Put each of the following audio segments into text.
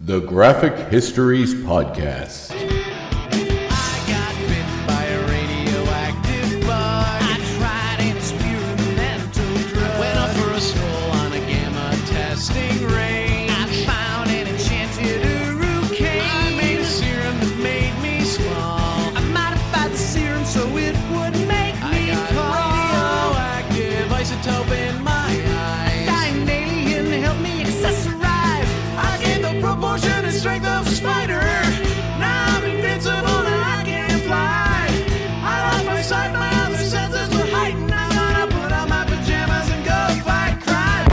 The Graphic Histories Podcast. I got bit by a radioactive bug. I tried an experimental drug. Went up for a stroll on a gamma testing range. I found an enchanted hurricane. I made a serum that made me small. I modified the serum so it would make me tall. Radioactive isotope in my eyes. Dying alien helped me accessorize. I gained the proportion and strength of a spider. Now I'm invincible and I can fly. I lost my sight, my other senses were heightened. I'm gonna put on my pajamas and go fight crime.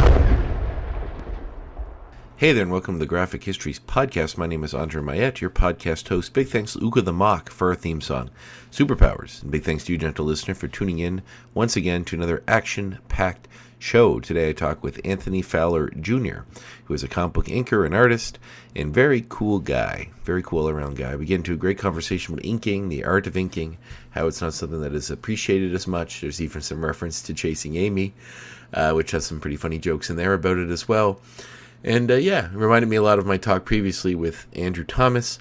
Hey there, and welcome to the Graphic Histories Podcast. My name is André, your podcast host. Big thanks to Uka the Mock for our theme song, Superpowers. And big thanks to you, gentle listener, for tuning in once again to another action-packed show. Today I talk with Anthony Fowler Jr., who is a comic book inker and artist, and very cool guy, very cool all-around guy. We get into a great conversation about inking, the art of inking, how it's not something that is appreciated as much. There's even some reference to Chasing Amy, which has some pretty funny jokes in there about it as well. And it reminded me a lot of my talk previously with Andrew Thomas,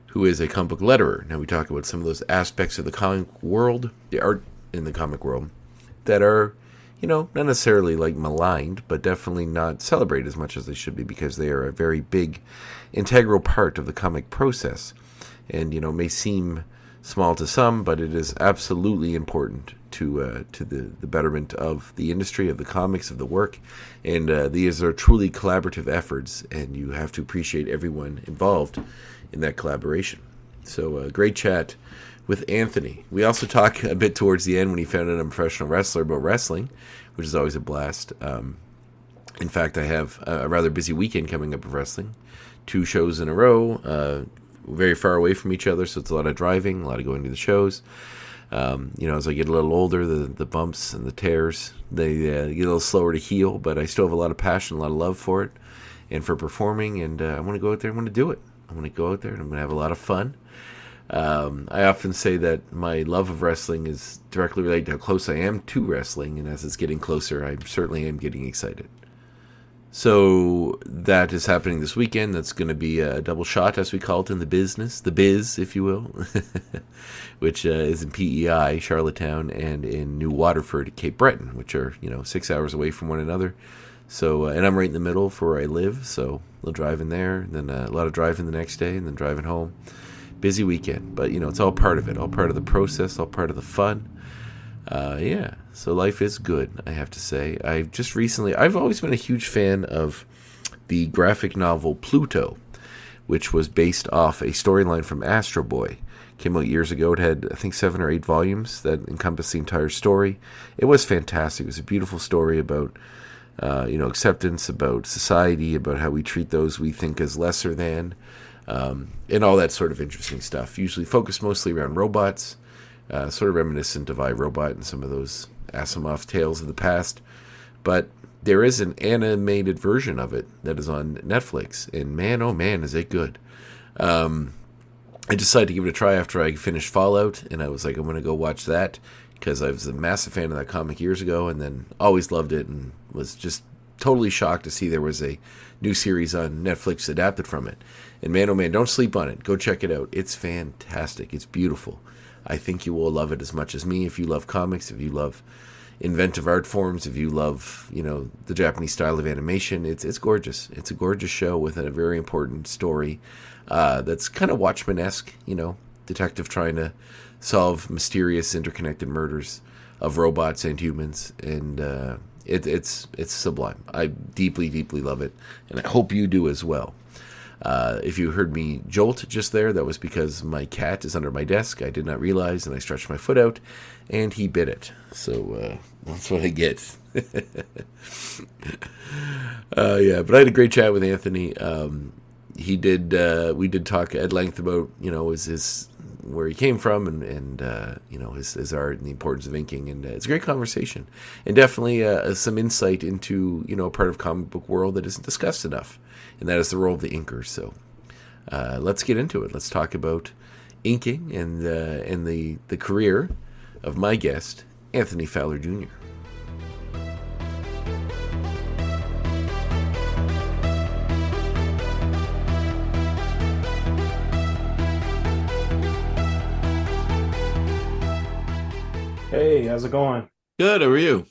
who is a comic book letterer. Now we talk about some of those aspects of the comic world, the art in the comic world, that are, not necessarily like maligned, but definitely not celebrated as much as they should be, because they are a very big, integral part of the comic process. And, may seem small to some, but it is absolutely important to the betterment of the industry, of the comics, of the work. And these are truly collaborative efforts, and you have to appreciate everyone involved in that collaboration. So great chat with Anthony. We also talk a bit towards the end when he found out I'm a professional wrestler about wrestling, which is always a blast. In fact, I have a rather busy weekend coming up of wrestling. 2 shows in a row, very far away from each other, so it's a lot of driving, a lot of going to the shows. As I get a little older, the bumps and the tears, they get a little slower to heal, but I still have a lot of passion, a lot of love for it and for performing, and I want to go out there and want to do it. I want to go out there and I'm going to have a lot of fun. I often say that my love of wrestling is directly related to how close I am to wrestling, and as it's getting closer, I certainly am getting excited. So that is happening this weekend. That's going to be a double shot, as we call it in the business, the biz, if you will, which is in PEI, Charlottetown, and in New Waterford, Cape Breton, which are 6 hours away from one another. So, and I'm right in the middle for where I live, so a little driving there, then a lot of driving the next day, and then driving home. Busy weekend, but it's all part of it, all part of the process, all part of the fun. So life is good, I have to say. I've always been a huge fan of the graphic novel Pluto, which was based off a storyline from Astro Boy. Came out years ago. It had, I think, 7 or 8 volumes that encompassed the entire story. It was fantastic. It was a beautiful story about acceptance, about society, about how we treat those we think as lesser than, and all that sort of interesting stuff. Usually focused mostly around robots, sort of reminiscent of iRobot and some of those Asimov tales of the past. But there is an animated version of it that is on Netflix, and man, oh man, is it good. I decided to give it a try after I finished Fallout, and I was like, I'm going to go watch that, because I was a massive fan of that comic years ago, and then always loved it, and was just totally shocked to see there was a new series on Netflix adapted from it. And man, oh man, don't sleep on it. Go check it out. It's fantastic. It's beautiful. I think you will love it as much as me. If you love comics, if you love inventive art forms, if you love, the Japanese style of animation, it's gorgeous. It's a gorgeous show with a very important story that's kind of Watchmen-esque, detective trying to solve mysterious interconnected murders of robots and humans, and it's sublime. I deeply, deeply love it, and I hope you do as well. If you heard me jolt just there, that was because my cat is under my desk. I did not realize, and I stretched my foot out, and he bit it. So that's what I get. But I had a great chat with Anthony. We did talk at length about where he came from and his art and the importance of inking, and it's a great conversation, and definitely some insight into a part of comic book world that isn't discussed enough, and that is the role of the inker. So let's get into it. Let's talk about inking and the career of my guest, Anthony Fowler Jr. Hey, how's it going? Good. How are you?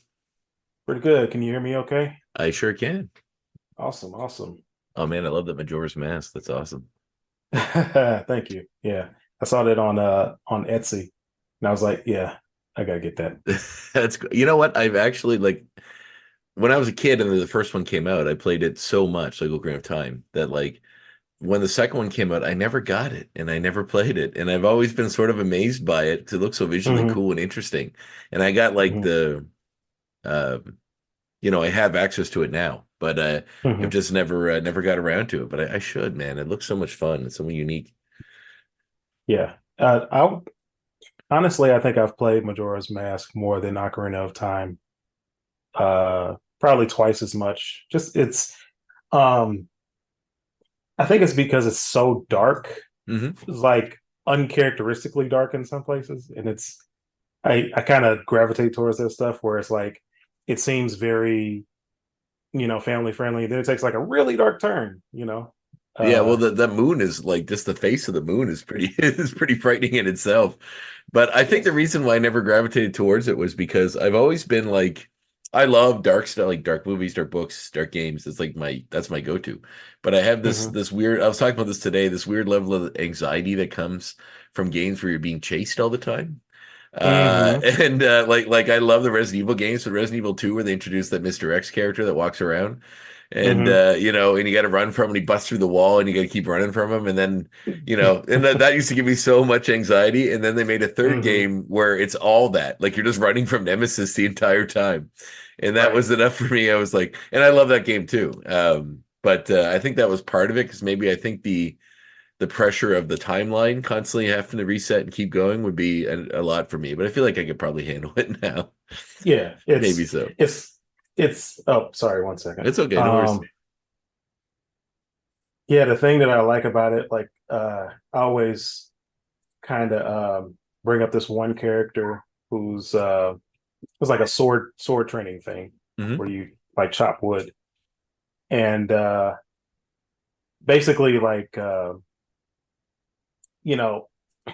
Pretty good. Can you hear me okay? I sure can. Awesome, awesome. Oh man, I love that Majora's Mask. That's awesome. Thank you. Yeah. I saw that on Etsy and I was like, yeah, I gotta get that. You know what? I've actually like when I was a kid and the first one came out, I played it so much, like Ocarina of Time, that like when the second one came out, I never got it and I never played it. And I've always been sort of amazed by it because it looks so visually Hmm. cool and interesting. And I got like Hmm. uh, I have access to it now, but I've Hmm. just never got around to it. But I should, man. It looks so much fun. It's so unique. Yeah. I honestly I think I've played Majora's Mask more than Ocarina of Time. Probably twice as much. Just it's um I think it's because it's so dark. Hmm. It's like uncharacteristically dark in some places. And I kind of gravitate towards that stuff where it's like it seems very, family friendly. Then it takes like a really dark turn. Yeah, well, Uh, the moon is like just the face of the moon is pretty is pretty frightening in itself. But I think the yes. reason why I never gravitated towards it was because I've always been like I love dark stuff, like dark movies, dark books, dark games. It's like that's my go-to. But I have this Hmm. this weird I was talking about this today, this weird level of anxiety that comes from games where you're being chased all the time. Hmm. And like I love the Resident Evil games, but Resident Evil 2 where they introduced that Mr. X character that walks around and Hmm. and you got to run from him and he busts through the wall and you got to keep running from him and then and that used to give me so much anxiety and then they made a third Hmm. game where it's all that like you're just running from Nemesis the entire time and that Right. was enough for me. I was like, and I love that game too. But I think that was part of it because maybe I think the pressure of the timeline constantly having to reset and keep going would be a lot for me, but I feel like I could probably handle it now. Yeah. Maybe so. It's oh, sorry, one second. It's okay, no worries. Yeah, the thing that I like about it, like I always kind of bring up this one character who's it's like a sword training thing Hmm. where you like chop wood. And basically like you know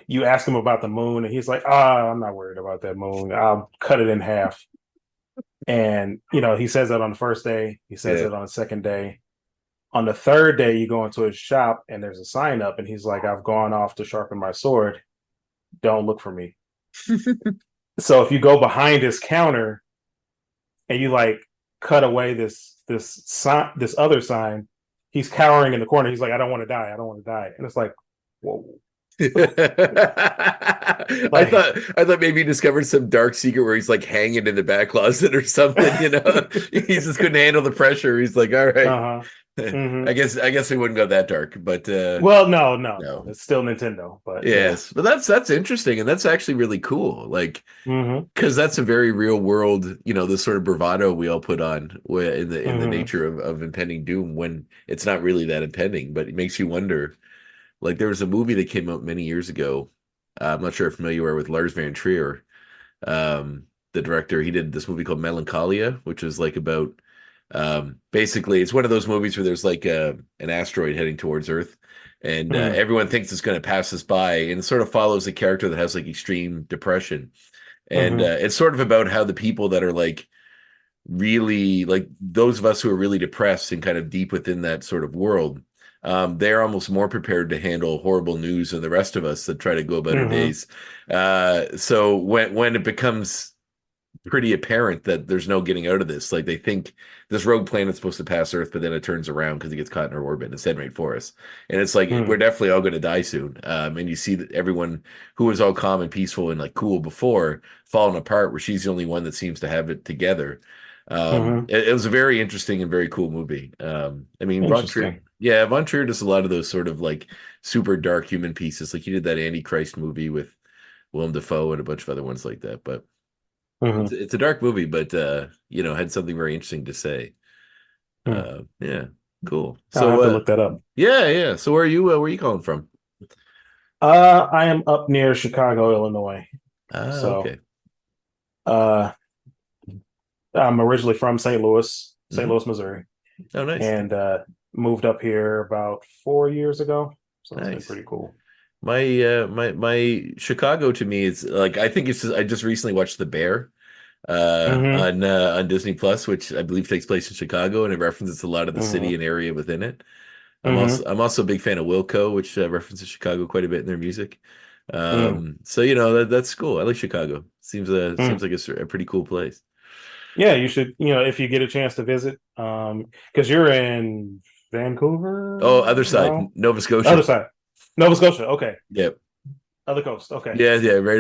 you ask him about the moon and he's like, I'm not worried about that moon, I'll cut it in half. And he says that on the first day, he says Yeah. it on the second day. On the third day you go into his shop and there's a sign up and he's like, I've gone off to sharpen my sword, don't look for me. So if you go behind his counter and you like cut away this sign, this other sign, he's cowering in the corner, he's like, I don't want to die, I don't want to die. And it's like, whoa. Like I thought maybe he discovered some dark secret where he's like hanging in the back closet or something, you know. He just couldn't handle the pressure. He's like, all right. uh-huh. Hmm. I guess we wouldn't go that dark, but Well, no, no. it's still Nintendo, but yeah. Yes. But that's interesting and that's actually really cool. Like Hmm. because that's a very real world, this sort of bravado we all put on in the Hmm. nature of impending doom when it's not really that impending, but it makes you wonder. Like there was a movie that came out many years ago. I'm not sure if familiar with Lars Van Trier, the director. He did this movie called Melancholia, which is like about basically it's one of those movies where there's like an asteroid heading towards Earth, and Hmm. everyone thinks it's going to pass us by, and it sort of follows a character that has like extreme depression, and Hmm. it's sort of about how the people that are like really like those of us who are really depressed and kind of deep within that sort of world, they're almost more prepared to handle horrible news than the rest of us that try to go about our Hmm. days. So when it becomes pretty apparent that there's no getting out of this, like they think this rogue planet's supposed to pass Earth, but then it turns around because it gets caught in our orbit and it's heading right for us. And it's like we're Hmm. definitely all going to die soon. And you see that everyone who was all calm and peaceful and like cool before falling apart, where she's the only one that seems to have it together. Hmm. It was a very interesting and very cool movie. I mean, Von Trier, Interesting. yeah, Von Trier does a lot of those sort of like super dark human pieces. Like he did that Antichrist movie with Willem Dafoe and a bunch of other ones like that. But it's Hmm. it's a dark movie, but had something very interesting to say. Hmm. Yeah, cool. I'll So have to look that up. yeah. So where are you calling from? I am up near Chicago, Illinois. Ah, So okay. uh I'm originally from St. Hmm. Louis, Missouri, Oh, nice, and moved up here about 4 years ago. So it's been nice. pretty cool. My Chicago to me is like I think it's just I just recently watched The Bear Hmm. on Disney Plus, which I believe takes place in Chicago, and it references a lot of the city Hmm. and area within it. Hmm. I'm also a big fan of Wilco, which references Chicago quite a bit in their music. Mm. So that's cool. I like Chicago. Seems Mm. like a pretty cool place. Yeah, you should, if you get a chance to visit, because you're in Vancouver, Oh, other side, no, Nova other Scotia. side, Nova Scotia. Okay, Yep. other coast. Okay. Yeah, right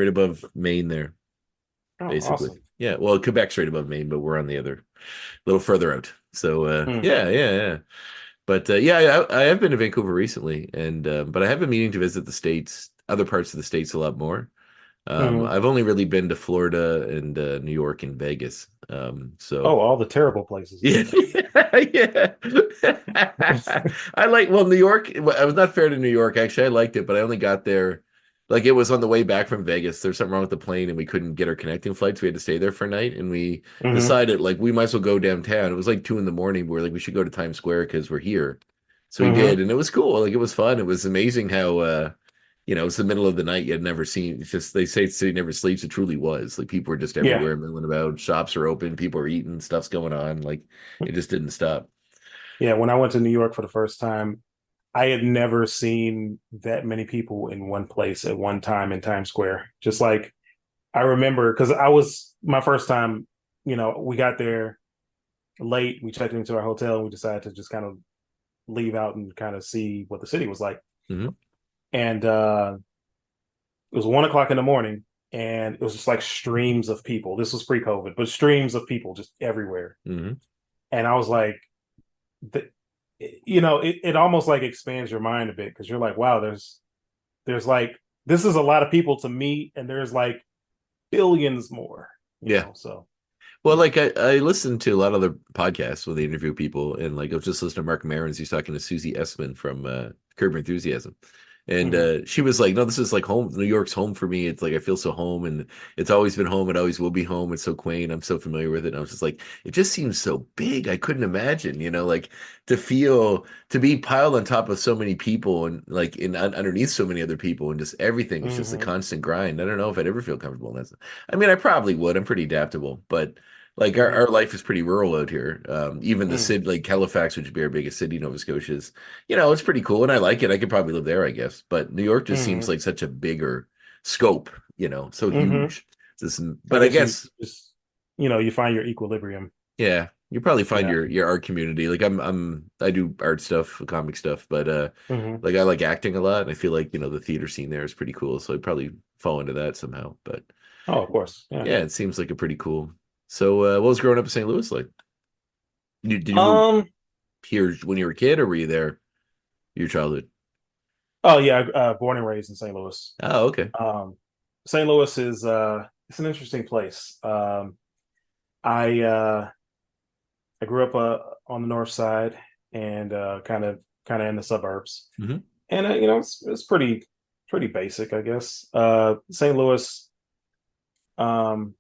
above Maine there, Oh, basically. awesome. Yeah, well, Quebec's right above Maine, but we're on the other little further out. So Mm. yeah. But yeah, I have been to Vancouver recently, and but I have been meaning to visit the states, other parts of the states a lot more. Hmm. I've only really been to Florida and New York and Vegas. So Oh, all the terrible places. yeah, yeah. I like well New York. I was not fair to New York actually. I liked it, but I only got there like it was on the way back from Vegas. There's something wrong with the plane, and we couldn't get our connecting flights. We had to stay there for a night, and we Hmm. decided like we might as well go downtown. It was like 2 in the morning. We were like we should go to Times Square because we're here. So we did, Hmm. and it was cool. Like it was fun. It was amazing how it's the middle of the night you had never seen. It's just they say the city never sleeps. It truly was. Like people were just Yeah. everywhere, milling about. Shops are open. People are eating. Stuff's going on. Like it just didn't stop. Yeah. When I went to New York for the first time, I had never seen that many people in one place at one time in Times Square. Just like I remember, because I was my first time, we got there late. We checked into our hotel and we decided to just kind of leave out and kind of see what the city was like. Hmm. And it was 1 o'clock in the morning, and it was just like streams of people. This was pre-COVID, but streams of people just everywhere. Hmm. And I was like, the, it almost like expands your mind a bit because you're like, wow, there's like this is a lot of people to meet, and there's like billions more, Yeah. So Well, like I listened to a lot of other podcasts where they interview people, and like I was just listening to Mark Maron's. He's talking to Susie Essman from Curb Your Enthusiasm, and mhm. she was like, "No, this is like home. New York's home for me. It's like I feel so home, and it's always been home. It always will be home. It's so quaint. I'm so familiar with it." And I was just like, it just seems so big. I couldn't imagine, like to be piled on top of so many people and like underneath so many other people, and just everything is just a Mhm. constant grind. I don't know if I'd ever feel comfortable in that. I mean, I probably would. I'm pretty adaptable, but. Like our, Mhm. our life is pretty rural out here. Even the Mhm. city, like Halifax, which would be our biggest city, Nova Scotia, is, it's pretty cool, and I like it. I could probably live there, I guess. But New York just seems Mhm. like such a bigger scope, so Mhm. huge. Just, I but I guess you guess, just you find your equilibrium. yeah, you probably find Yeah. your art community. Like I do art stuff, comic stuff, but Hmm. like I like acting a lot, and I feel like the theater scene there is pretty cool. So I'd probably fall into that somehow. But Oh, of course. Yeah. yeah, it seems like a pretty cool. So, what was growing up in St. Louis like? Did you move Um. here when you were a kid, or were you there your childhood? Oh yeah. Born and raised in St. Louis. Oh, okay. Um, St. Louis is it's an interesting place. I grew up on the north side and kind of in the suburbs, Hmm. and it's pretty basic, I guess. St. Louis, um,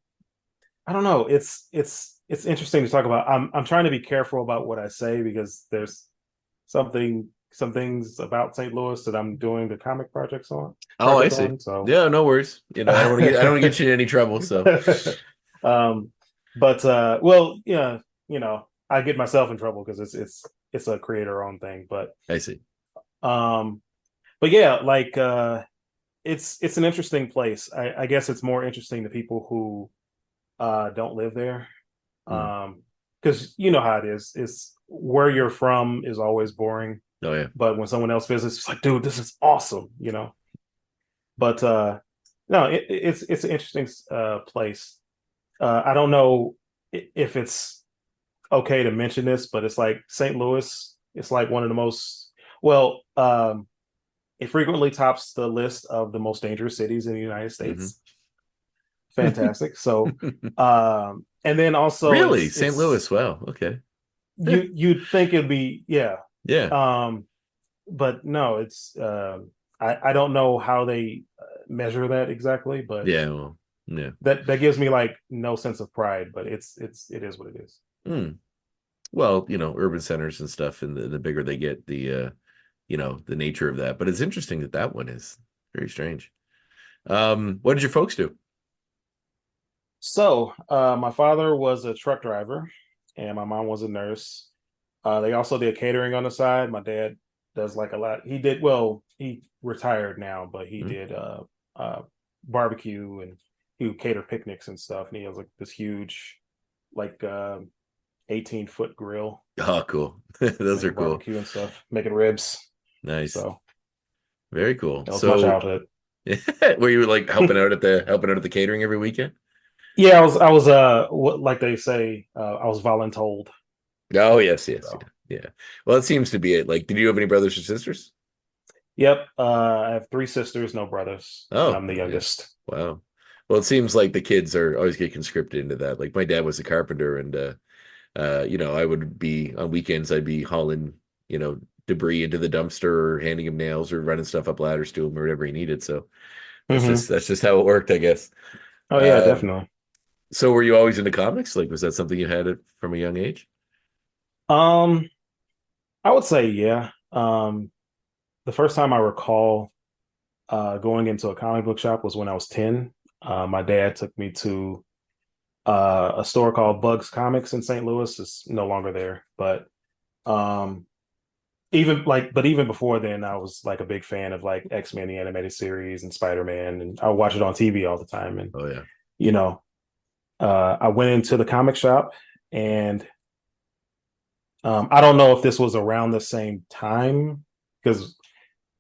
I don't know. It's interesting to talk about. I'm trying to be careful about what I say because there's some things about St. Louis that I'm doing the comic Oh, I project see. on. So, Yeah, no worries. I don't want to get you in any trouble. So um, but well, yeah, I get myself in trouble because it's a creator owned thing. I see. Um, but yeah, like it's an interesting place. I guess it's more interesting to people who don't live there. Mm. Because you know how it is. It's where you're from is always boring, Oh yeah. but when someone else visits, it's like, dude, this is awesome. But no, it's an interesting place. I don't know if it's okay to mention this, but it's like St. Louis. It's like one of the most well. It frequently tops the list of the most dangerous cities in the United Hmm. States. Fantastic. So, and then also Really, it's St. it's Louis. Wow. Okay. you'd think it'd be yeah, Yeah. um, but no, it's I don't know how they measure that exactly, but Yeah. Well, yeah. that gives me like no sense of pride, but it is what it is. Mm. Well, urban centers and stuff, and the bigger they get, the nature of that. But it's interesting that one is very strange. What did your folks do? So, my father was a truck driver, and my mom was a nurse. They also did catering on the side. My dad does like a lot. He did well. He retired now, but he Hmm? did uh, barbecue, and he would cater picnics and stuff. And he has like this huge, like 18-foot grill, Oh, cool. Those are making cool. barbecue and stuff, making ribs. Nice. So Very cool. that was my So childhood. were you like helping out at the catering every weekend? Yeah, I was what like they say, I was voluntold. Oh, yes, yes, So yeah. Yeah. Well, it seems to be it. Like, did you have any brothers or sisters? yep, I have three sisters, no brothers, and Oh, I'm the yeah. youngest. Wow. Well, it seems like the kids are always get conscripted into that. Like my dad was a carpenter and I would be on weekends, I'd be hauling, debris into the dumpster or handing him nails or running stuff up ladders to him or whatever he needed. So Hmm. that's just how it worked, I guess. Oh yeah, Um, definitely. so were you always into comics? Like, was that something you had it from a young age? Um, I would say yeah. The first time I recall going into a comic book shop was when I was 10. My dad took me to a store called Bugs Comics in St. Louis. It's no longer there, but um, even before then, I was like a big fan of like X-Men, the animated series, and Spider-Man, and I would watch it on TV all the time. And Oh yeah. you know, I went into the comic shop, and I don't know if this was around the same time because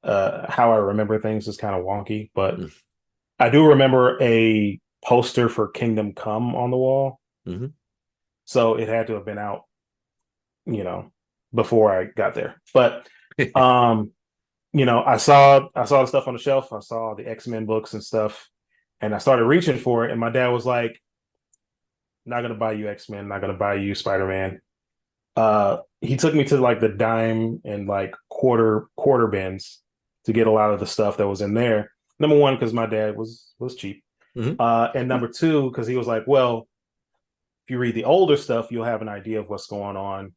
how I remember things is kind of wonky, but I do remember a poster for Kingdom Come on the wall. Mm-hmm. So it had to have been out, you know, before I got there. But um, I saw the stuff on the shelf. I saw the X-Men books and stuff, and I started reaching for it. And my dad was like, "Not gonna buy you X-Men. Not gonna buy you Spider-Man." He took me to like the dime and like quarter bins to get a lot of the stuff that was in there. Number one, because my dad was cheap. Mm-hmm. And number two, because he was like, well, if you read the older stuff, you'll have an idea of what's going on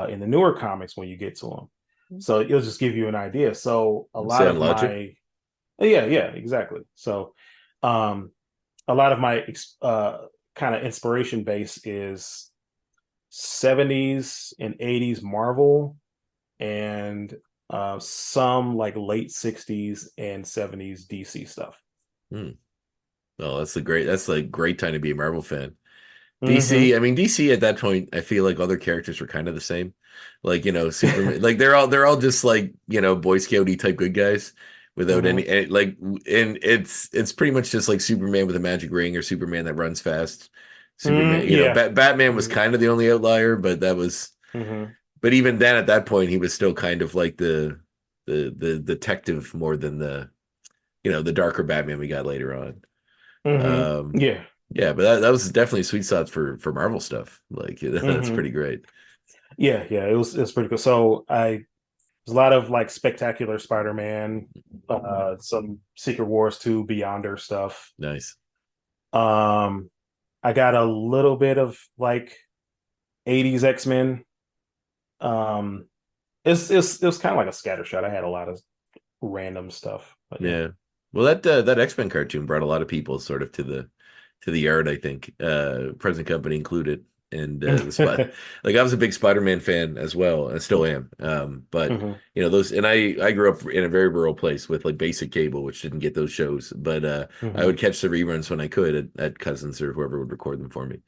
in the newer comics when you get to them. So it'll just give you an idea. So a lot Sound of logic? my, yeah, exactly. So um, a lot of my kind of inspiration base is 70s and 80s Marvel and some like late 60s and 70s DC stuff. Hmm. Oh, that's like great time to be a Marvel fan. DC, Hmm. I mean DC at that point, I feel like other characters were kind of the same. Like, Superman, like they're all just like, Boy Scouty type good guys without Hmm. like, and it's pretty much just like Superman with a magic ring or Superman that runs fast. Superman, Yeah. Batman was Hmm. kind of the only outlier, Hmm. but even then at that point he was still kind of like the detective more than the darker Batman we got later on. Hmm. Um, Yeah. yeah, but that was definitely sweet spots for Marvel stuff. Like that's Hmm. pretty great. Yeah. It was pretty cool. So there's a lot of like spectacular Spider-Man, some Secret Wars 2 Beyonder stuff. Nice. Um, I got a little bit of like 80s X-Men. Um, it was kind of like a scatter shot. I had a lot of random stuff, but yeah. Yeah. Well, that X-Men cartoon brought a lot of people sort of to the yard, I think. Present company included. And the spot like I was a big Spider-Man fan as well, and I still am. But Hmm. those and I grew up in a very rural place with like basic cable, which didn't get those shows. But I Hmm. would catch the reruns when I could at cousins or whoever would record them for me.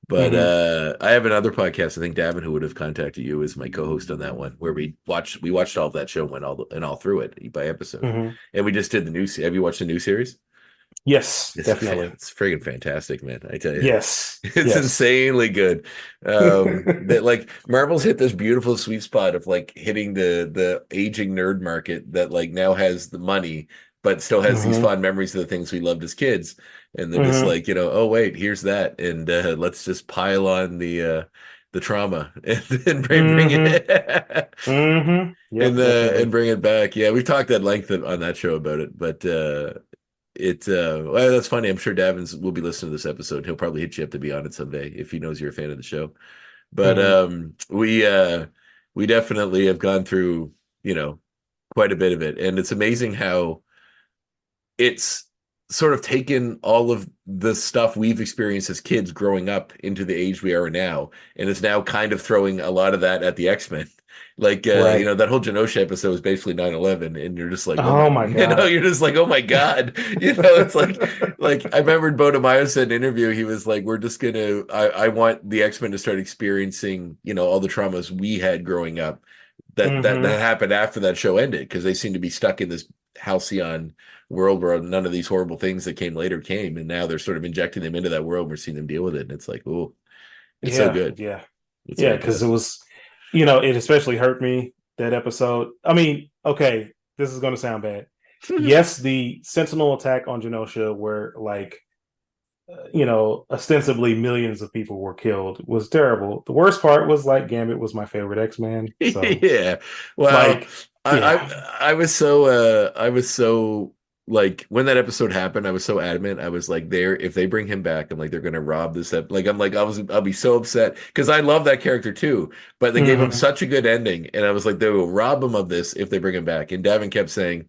But Hmm. I have another podcast. I think Davin, who would have contacted you, is my co-host on that one, where we watched all of that show and all through it by episode, Hmm. and we just did the new. Have you watched the new series? Yes, It's definitely. it's friggin' fantastic, man. I tell you, Yes, it's yes. insanely good. That like Marvel's hit this beautiful sweet spot of like hitting the aging nerd market that like now has the money, but still has these Hmm. fond memories of the things we loved as kids. And they're just Hmm. like, oh wait, here's that, and let's just pile on the trauma and bring Hmm. it Yep, and definitely. bring it back. Yeah, we've talked at length on that show about it, but well, that's funny. I'm sure Davins will be listening to this episode. He'll probably hit you up to be on it someday if he knows you're a fan of the show. But Hmm. we definitely have gone through, you know, quite a bit of it, and it's amazing how it's sort of taken all of the stuff we've experienced as kids growing up into the age we are now, and is now kind of throwing a lot of that at the X-Men. Like, Right. that whole Genosha episode was basically 9/11, and you're just like, oh my, Oh my God. you're just like, oh my God. It's like I remember Boda Mayo said in an interview, he was like, we're just gonna, I want the X-Men to start experiencing, all the traumas we had growing up that Hmm. happened after that show ended, because they seem to be stuck in this halcyon world where none of these horrible things that came later came, and now they're sort of injecting them into that world. And we're seeing them deal with it, and it's like, oh, it's so Yeah, good. yeah, It's yeah. Because it fantastic. was, it especially hurt me that episode. I mean, okay, this is going to sound bad. Yes, the Sentinel attack on Genosha, where like, ostensibly millions of people were killed, was terrible. The worst part was like Gambit was my favorite X-Man. So Yeah. Well, like, I, yeah. I was so like, when that episode happened, I was so adamant. I was like, there, if they bring him back, I'm like, they're gonna rob this like, I'm like, I'll be so upset, because I love that character too, but they gave him Hmm. such a good ending, and I was like, they will rob him of this if they bring him back. And Davin kept saying,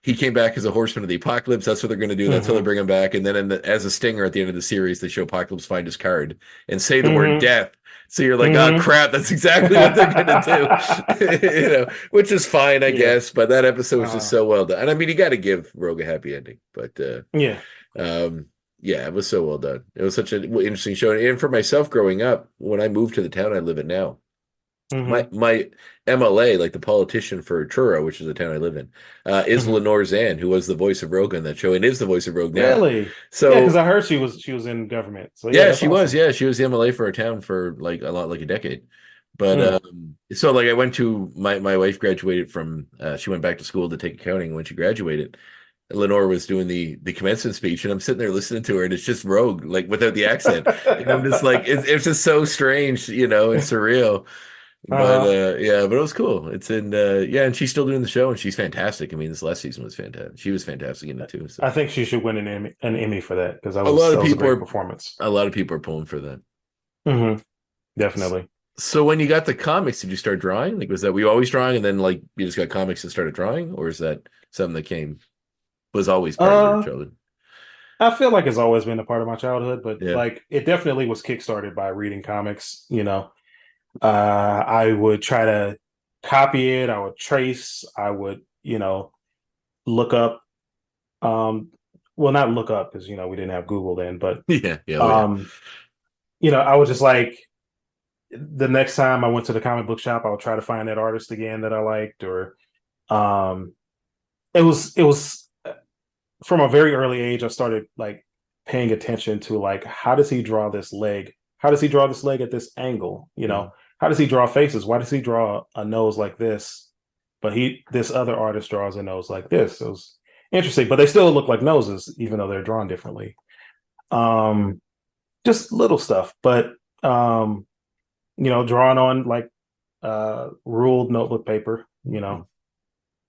he came back as a horseman of the apocalypse. That's what they're going to do. That's how they Hmm. bring him back. And then as a stinger at the end of the series, they show Apocalypse find his card and say the word Hmm. death. So you're like, oh Hmm. crap, that's exactly what they're going to do. Which is fine, I Yeah. guess. But that episode was just Uh, so well done. And I mean, you got to give Rogue a happy ending. But yeah. Yeah. um, yeah, it was so well done. It was such an interesting show. And for myself growing up, when I moved to the town I live in now, my Hmm. my MLA, like the politician for Truro, which is the town I live in, is Hmm. Lenore Zan, who was the voice of Rogue on that show and is the voice of Rogue now. Really? Yeah, because So I heard she was in government. So yeah, yeah, that's she was. awesome. Yeah, she was the MLA for her town for like a lot, like a decade. But Mm. so like I went to my wife graduated from she went back to school to take accounting. When she graduated, Lenore was doing the commencement speech, and I'm sitting there listening to her, and it's just Rogue, like without the accent, and I'm just like, it's just so strange, and surreal. But Uh-huh. yeah, but it was cool. It's in yeah, and she's still doing the show, and she's fantastic. I mean, this last season was fantastic. She was fantastic in it too. So I think she should win an Emmy for that because that a was lot of that was a people great are performance. a lot of people are pulling for that. Hmm. S- Definitely. So when you got the comics, did you start drawing? Like, was that were you always drawing, and then like you just got comics and started drawing, or is that something that was always part of your Uh, childhood? I feel like it's always been a part of my childhood, but Yeah. like it definitely was kickstarted by reading comics. I would try to copy it. I would trace. I would, look up. Um, well, not look up because we didn't have Google then, but Yeah. Yeah. Oh yeah. um, I would just like the next time I went to the comic book shop, I would try to find that artist again that I liked, or um, it was from a very early age. I started like paying attention to like how does he draw this leg? How does he draw this leg at this angle? Mhm. How does he draw faces? Why does he draw a nose like this? But this other artist draws a nose like this. It was interesting, but they still look like noses, even though they're drawn differently. Um, just little stuff, but drawn on like ruled notebook paper,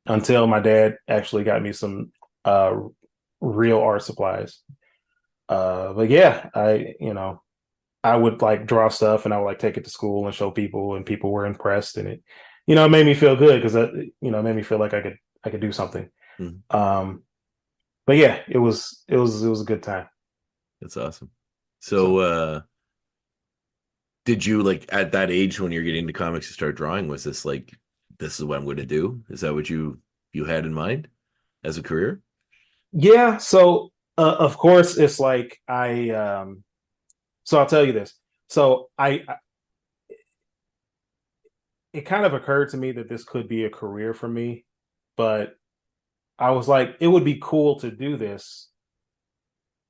until my dad actually got me some uh real art supplies. But yeah, I would like draw stuff and I would like take it to school and show people and people were impressed and it made me feel good because it made me feel like I could do something. Mhm. Um, but yeah, it was a good time. That's awesome. So So did you like at that age when you're getting into comics to start drawing, was this like, this is what I'm going to do? Is that what you had in mind as a career? yeah, so of course it's like so I'll tell you this. So it kind of occurred to me that this could be a career for me, but I was like, it would be cool to do this,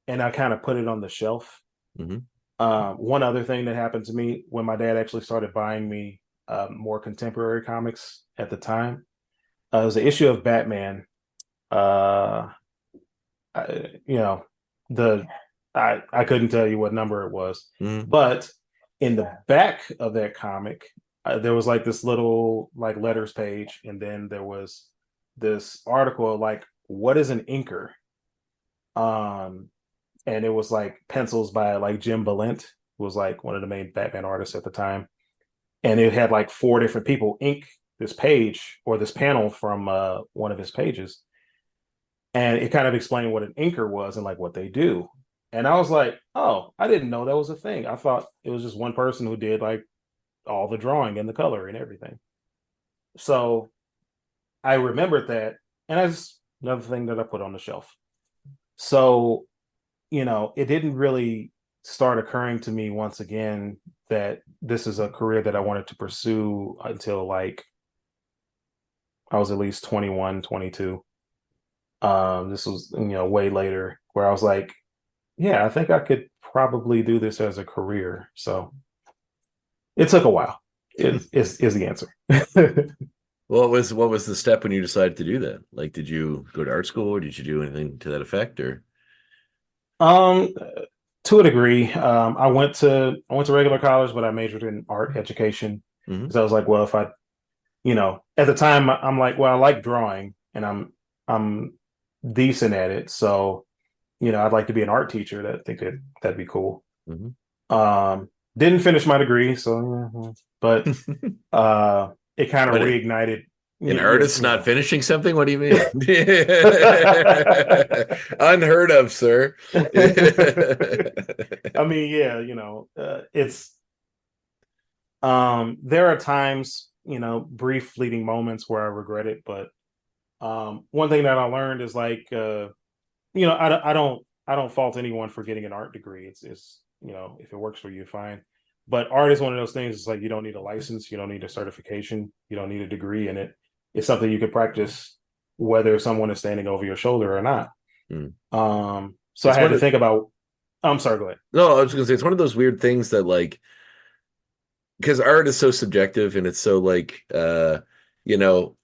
and I kind of put it on the shelf. Hmm. One other thing that happened to me when my dad actually started buying me more contemporary comics at the time, it was an issue of Batman. Uh, you know, the I couldn't tell you what number it was, Hmm. but in the back of that comic, there was like this little like letters page, and then there was this article like, "What is an inker?" Um, and it was like pencils by like Jim Balent, who was like one of the main Batman artists at the time, and it had like four different people ink this page or this panel from one of his pages, and it kind of explained what an inker was and like what they do. And I was like, oh, I didn't know that was a thing. I thought it was just one person who did like all the drawing and the color and everything. So I remembered that, and that's another thing that I put on the shelf. So, it didn't really start occurring to me once again that this is a career that I wanted to pursue until like I was at least 21, 22. This was, way later, where I was like, yeah, I think I could probably do this as a career. So it took a while. Is the answer. What was the step when you decided to do that? Like, did you go to art school, or did you do anything to that effect, or? Um, to a degree, I went to regular college, but I majored in art education Mhm. because I was like, well, if I, at the time, I'm like, well, I like drawing and I'm decent at it, so I'd like to be an art teacher. I think that'd be cool. Mhm. Didn't finish my degree, so but it kind of What, reignited. an Yeah, artist not finishing something? What do you mean? Unheard of, sir. I mean, yeah, it's there are times, brief fleeting moments where I regret it, but one thing that I learned is like I don't fault anyone for getting an art degree. It's if it works for you, fine. But art is one of those things. It's like you don't need a license, you don't need a certification, you don't need a degree in it. It's something you could practice whether someone is standing over your shoulder or not. Mm. So I It's had one to of think about. I'm sorry, go ahead. No, I was gonna say it's one of those weird things that like, because art is so subjective and it's so like you know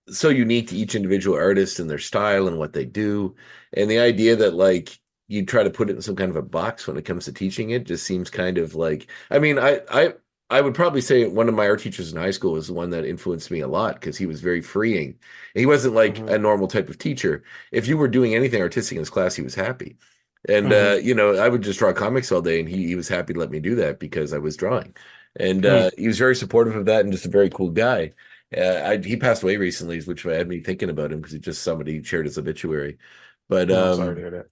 so unique to each individual artist and their style and what they do. And the idea that like you try to put it in some kind of a box when it comes to teaching it just seems kind of like, I mean, I would probably say one of my art teachers in high school was the one that influenced me a lot because he was very freeing. He wasn't like Hmm. a normal type of teacher. If you were doing anything artistic in his class, he was happy. And Hmm. I would just draw comics all day and he was happy to let me do that because I was drawing. And Mm. he was very supportive of that and just a very cool guy. He passed away recently, which had me thinking about him because he just somebody shared his obituary. But No, I'm sorry to hear that.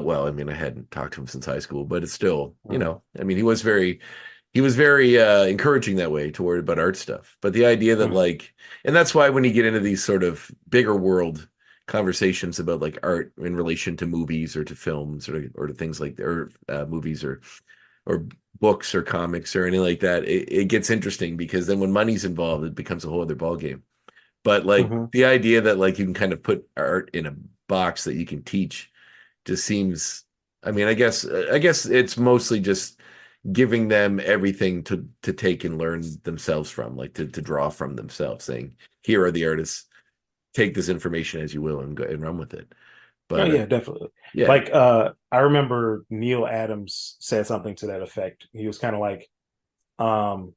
well, I mean, I hadn't talked to him since high school, but it's still, Mm. I mean, he was very encouraging that way toward about art stuff. But the idea that Mm. like, and that's why when you get into these sort of bigger world conversations about like art in relation to movies or to films or to things like or movies or books or comics or anything like that, it gets interesting because then when money's involved, it becomes a whole other ballgame. But like Hmm. the idea that like you can kind of put art in a box that you can teach just seems, I mean, I guess it's mostly just giving them everything to take and learn themselves from, like to draw from themselves, saying, here are the artists, take this information as you will and go and run with it. Oh But yeah, definitely. yeah. Like I remember Neil Adams said something to that effect. He was kind of like, um,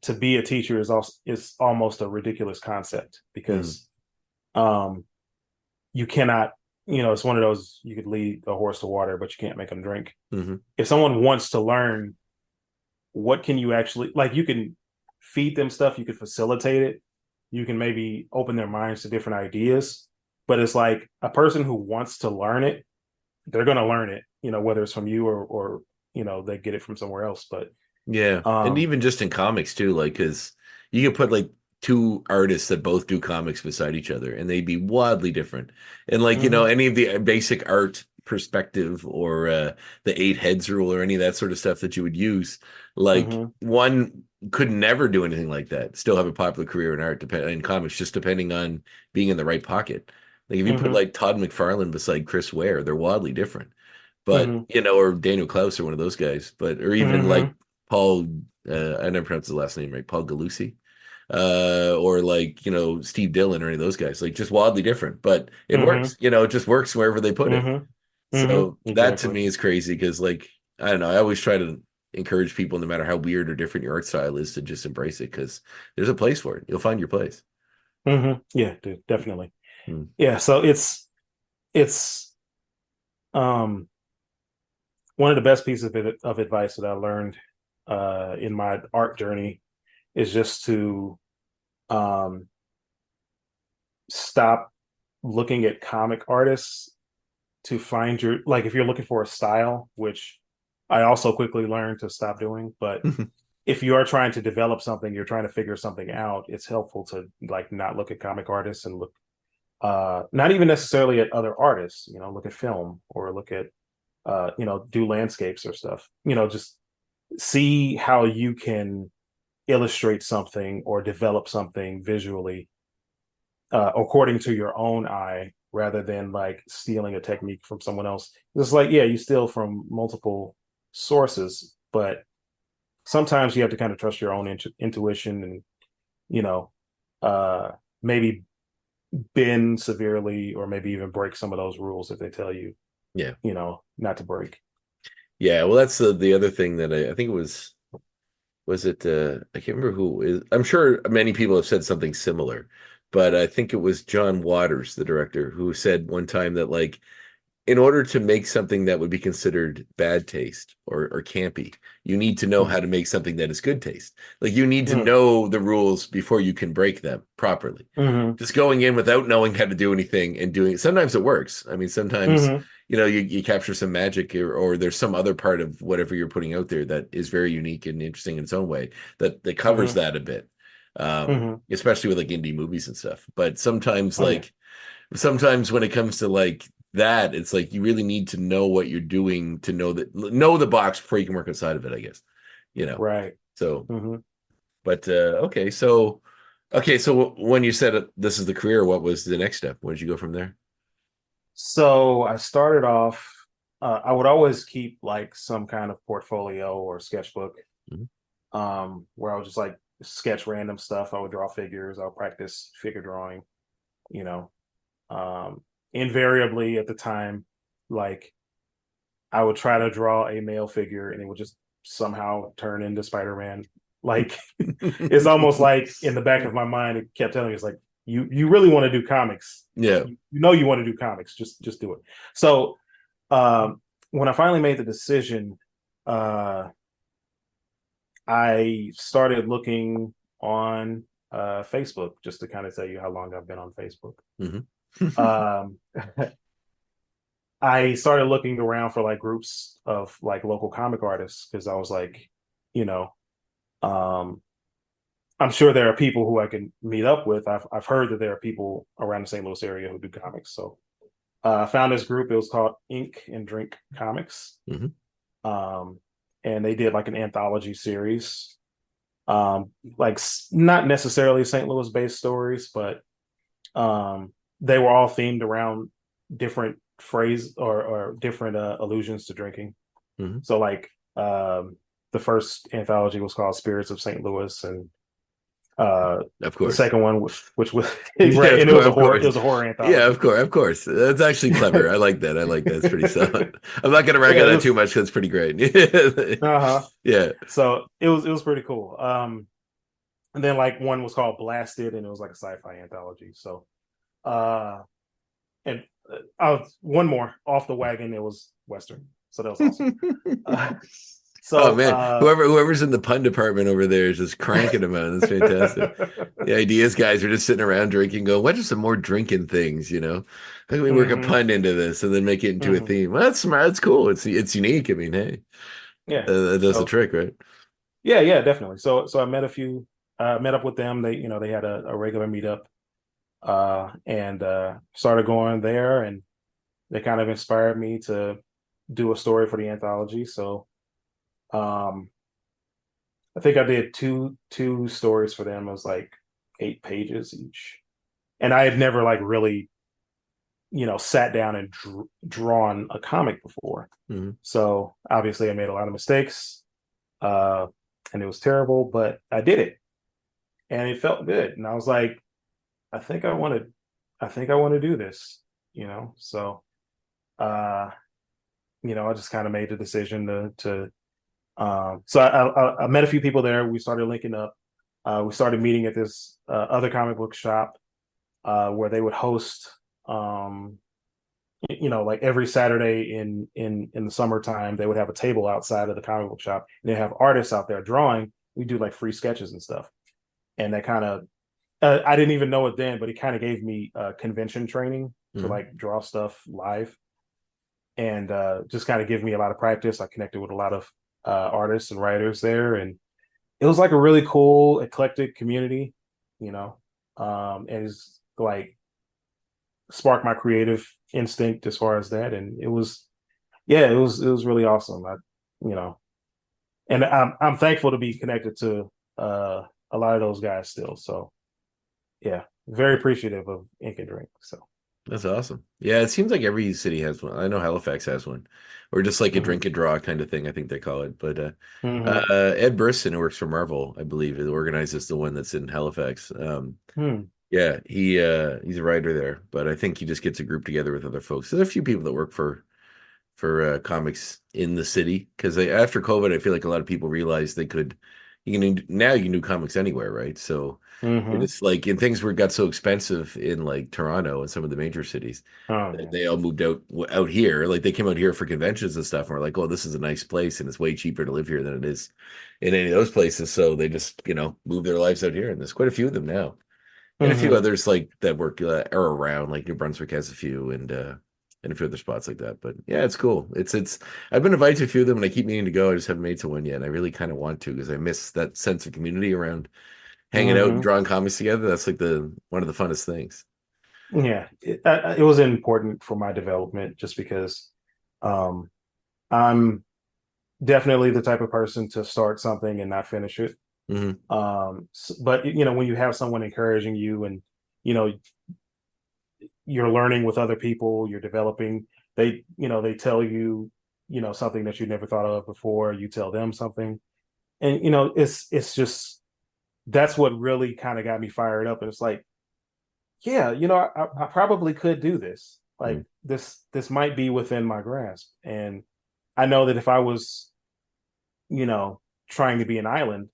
to be a teacher is almost a ridiculous concept Mm, because you cannot, it's one of those you could lead a horse to water, but you can't make them drink. hmm If someone wants to learn, what can you actually like? You can feed them stuff, you can facilitate it, you can maybe open their minds to different ideas, but it's like a person who wants to learn it, they're going to learn it, whether it's from you or they get it from somewhere else. But Yeah, and um even just in comics too, like because you could put like two artists that both do comics beside each other, and they'd be wildly different. And like mhm, any of the basic art perspective or the eight heads rule or any of that sort of stuff that you would use, like mhm, one could never do anything like that. Still have a popular career in art, in comics, just depending on being in the right pocket. Like if you put mhm, like Todd McFarlane beside Chris Ware, they're wildly different. But mhm, or Daniel Klaus or one of those guys, but or even like mhm, Paul, I never pronounced his last name right, Paul Galusi, or like, Steve Dillon or any of those guys, like just wildly different, but it mhm, works, it just works wherever they put it. mhm, mhm, So that to exactly. me is crazy because like, I don't know, I always try to encourage people, no matter how weird or different your art style is, to just embrace it because there's a place for it. You'll find your place. Yeah, dude, definitely. Hmm. Yeah, so it's um one of the best pieces of advice that I learned in my art journey is just to um, stop looking at comic artists to find your, like, if you're looking for a style, which I also quickly learned to stop doing, but if you are trying to develop something, you're trying to figure something out, it's helpful to like not look at comic artists and look not even necessarily at other artists, look at film or look at do landscapes or stuff, just see how you can illustrate something or develop something visually according to your own eye rather than like stealing a technique from someone else. It's like, yeah, you steal from multiple sources, but sometimes you have to kind of trust your own intuition and, maybe bend severely or maybe even break some of those rules if they tell you, Yeah. Not to break. Yeah. Well, that's the other thing that I think it was it I can't remember who is. I'm sure many people have said something similar, but I think it was John Waters, the director, who said one time that like in order to make something that would be considered bad taste or campy, you need to know how to make something that is good taste. Like you need to know the rules before you can break them properly. Just going in without knowing how to do anything and doing it, sometimes it works. I mean, sometimes you capture some magic or there's some other part of whatever you're putting out there that is very unique and interesting in its own way that covers that a bit. Especially with like indie movies and stuff. But sometimes sometimes when it comes to like that, it's like you really need to know what you're doing to know the box before you can work outside of it, I guess. Right. So but so when you said this is the career, what was the next step? Where did you go from there? So I started off, I would always keep like some kind of portfolio or sketchbook, where I would just like sketch random stuff. I would draw figures. I'll practice figure drawing, you know. Invariably at the time, like I would try to draw a male figure and it would just somehow turn into Spider-Man. Like it's almost like in the back of my mind, it kept telling me, it's like, you really want to do comics. Yeah. You want to do comics, just do it. So when I finally made the decision, I started looking on Facebook, just to kind of tell you how long I've been on Facebook. I started looking around for like groups of like local comic artists because I was like, I'm sure there are people who I can meet up with. I've heard that there are people around the St. Louis area who do comics. So I found this group. It was called Ink and Drink Comics. And they did like an anthology series. Like not necessarily St. Louis based stories, but they were all themed around different phrase or different allusions to drinking. So like the first anthology was called Spirits of St. Louis, and of course the second one which was right, and it was a horror anthology. Yeah, of course. That's actually clever. I like that. It's pretty solid. I'm not gonna rag on that too much because it's pretty great. Yeah. So it was pretty cool. And then like one was called Blasted, and it was like a sci-fi anthology. So and one more off the wagon, it was Western. So that was awesome. So, oh man, whoever's in the pun department over there is just cranking them out. That's fantastic. The ideas guys are just sitting around drinking, going, "What are some more drinking things? How can we work a pun into this and then make it into a theme?" Well, that's smart. That's cool. It's unique. I mean, hey, yeah, that does the trick, right? Yeah, definitely. So I met met up with them. They they had a regular meetup, and started going there, and they kind of inspired me to do a story for the anthology. So. I think I did two stories for them. It was like 8 pages each, and I had never like really, sat down and drawn a comic before. So obviously, I made a lot of mistakes, and it was terrible, but I did it, and it felt good. And I was like, I think I want to do this. So, I just kind of made the decision to. So I met a few people there. We started linking up. We started meeting at this other comic book shop where they would host, like every Saturday in the summertime, they would have a table outside of the comic book shop. And they have artists out there drawing. We do like free sketches and stuff. and that kind of I didn't even know it then, but it kind of gave me convention training to Mhm. like draw stuff live, and just kind of give me a lot of practice. I connected with a lot of artists and writers there, and it was like a really cool, eclectic community, you know, and it's like sparked my creative instinct as far as that, and it was, yeah, it was really awesome. You know, and I'm thankful to be connected to a lot of those guys still. So yeah, very appreciative of Ink and Drink. So That's awesome. Yeah, it seems like every city has one. I know Halifax has one, or just like a hmm drink and draw kind of thing. I think they call it. But hmm Ed Burstyn, who works for Marvel, I believe, is organizes the one that's in Halifax. hmm Yeah, he's a writer there, but I think he just gets a group together with other folks. There's a few people that work for comics in the city because after COVID, I feel like a lot of people realized they could. Now you can do comics anywhere, right? So hmm it's like and things were got so expensive in like Toronto and some of the major cities Oh that yeah. they all moved out here. Like they came out here for conventions and stuff, and we're like, oh, this is a nice place, and it's way cheaper to live here than it is in any of those places. So they just move their lives out here, and there's quite a few of them now, and a few hmm others like that work are around. Like New Brunswick has a few, and a few other spots like that. But yeah, it's cool. It's I've been invited to a few of them, and I keep meaning to go. I just haven't made to one yet, and I really kind of want to because I miss that sense of community around hanging out and hmm drawing comics together. That's like the one of the funnest things. Yeah, it was important for my development just because um, I'm definitely the type of person to start something and not finish it. Hmm. But when you have someone encouraging you and you know you're learning with other people, you're developing, they tell you, something that you never thought of before, you tell them something. And it's just that's what really kind of got me fired up. And it's like, yeah, I probably could do this. Like this might be within my grasp. And I know that if I was, you know, trying to be an island,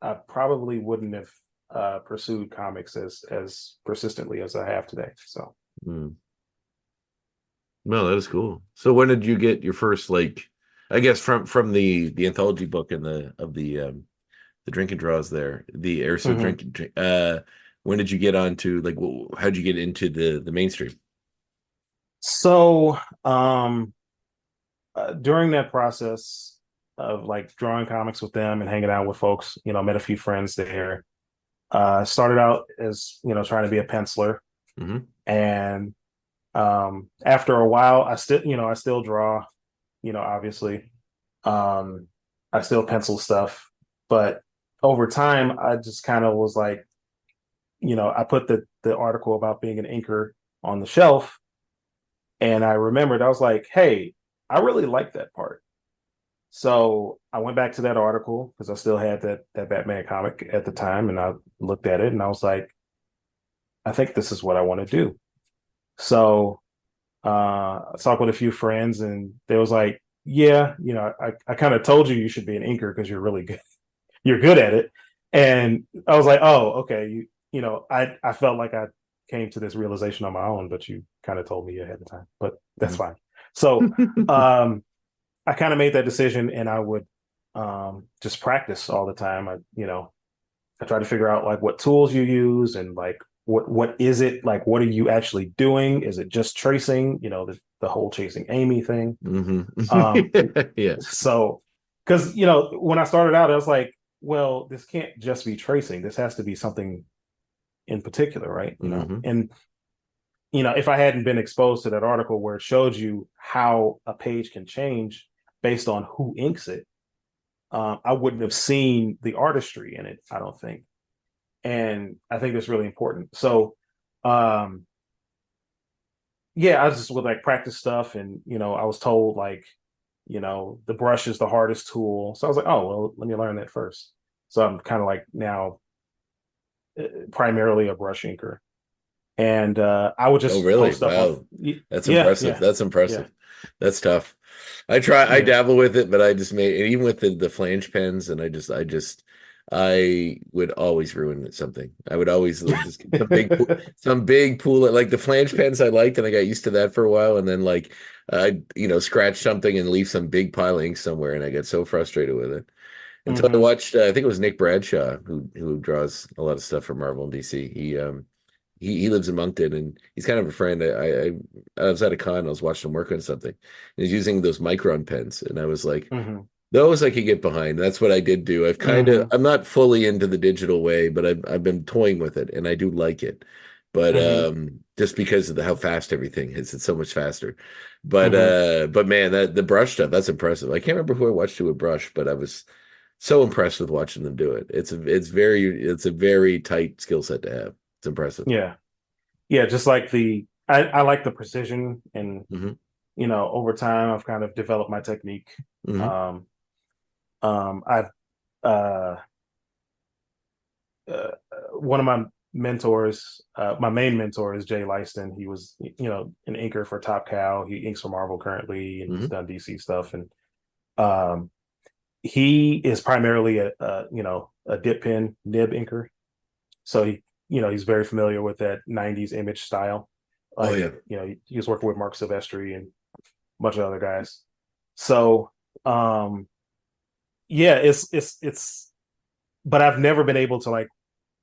I probably wouldn't have pursued comics as persistently as I have today. So Mm. No, that is cool. So when did you get your first like I guess from the anthology book and the drink and draws there, the air so mhm. drink when did you get on to like how'd you get into the mainstream? So during that process of like drawing comics with them and hanging out with folks, met a few friends there. Started out as trying to be a penciler, Hmm. and after a while, I still draw, obviously. Um, I still pencil stuff, but over time, I just kind of was like, I put the article about being an inker on the shelf, and I remembered I was like, hey, I really like that part. So I went back to that article because I still had that Batman comic at the time, and I looked at it and I was like, I think this is what I want to do. So I talked with a few friends, and they was like, "Yeah, I kind of told you should be an inker because you're really good. You're good at it." And I was like, "Oh, okay." I felt like I came to this realization on my own, but you kind of told me ahead of time. But that's fine. So I kind of made that decision, and I would just practice all the time. I try to figure out like what tools you use and like what is it like, what are you actually doing? Is it just tracing, the whole chasing Amy thing? Hmm. Um Yeah. so because when I started out, I was like, well, this can't just be tracing. This has to be something in particular, right? Hmm. And if I hadn't been exposed to that article where it showed you how a page can change based on who inks it, I wouldn't have seen the artistry in it, I don't think. And I think that's really important. So, um, yeah, I just would like practice stuff, and I was told like, the brush is the hardest tool. So I was like, oh well, let me learn that first. So I'm kind of like now primarily a brush inker, and I would Oh, just really? post stuff on. Wow. That's Yeah, impressive. yeah, That's yeah, impressive. That's tough. I yeah. dabble with it, but I just made, and even with the flange pens, and I would always ruin something. I would always like, just get some big pool, like the flange pens I liked, and I got used to that for a while, and then like, I scratch something and leave some big pile of ink somewhere, and I get so frustrated with it. until I Mm-hmm. watched. I think it was Nick Bradshaw who draws a lot of stuff for Marvel and DC. He lives in Moncton, and he's kind of a friend. I was at a con. I was watching him work on something, and he's using those Micron pens, and I was like, Mm-hmm. those I could get behind. That's what I did do. Mm-hmm. I'm not fully into the digital way, but I've been toying with it, and I do like it. But Mm-hmm. just because of how fast everything is, it's so much faster. Mm-hmm. But man, that the brush stuff, that's impressive. I can't remember who I watched do a brush, but I was so impressed with watching them do it. It's a very tight skill set to have. It's impressive. Yeah. Yeah. Just like I like the precision, and Hmm. over time I've kind of developed my technique. Hmm. Um, I've uh, one of my mentors, my main mentor is Jay Lyston. He was, an inker for Top Cow. He inks for Marvel currently, and he's Hmm. done DC stuff. And um, he is primarily a dip pen nib inker. So he's very familiar with that '90s image style. Oh Like, yeah. he was working with Mark Silvestri and a bunch of other guys. So, yeah, it's, but I've never been able to like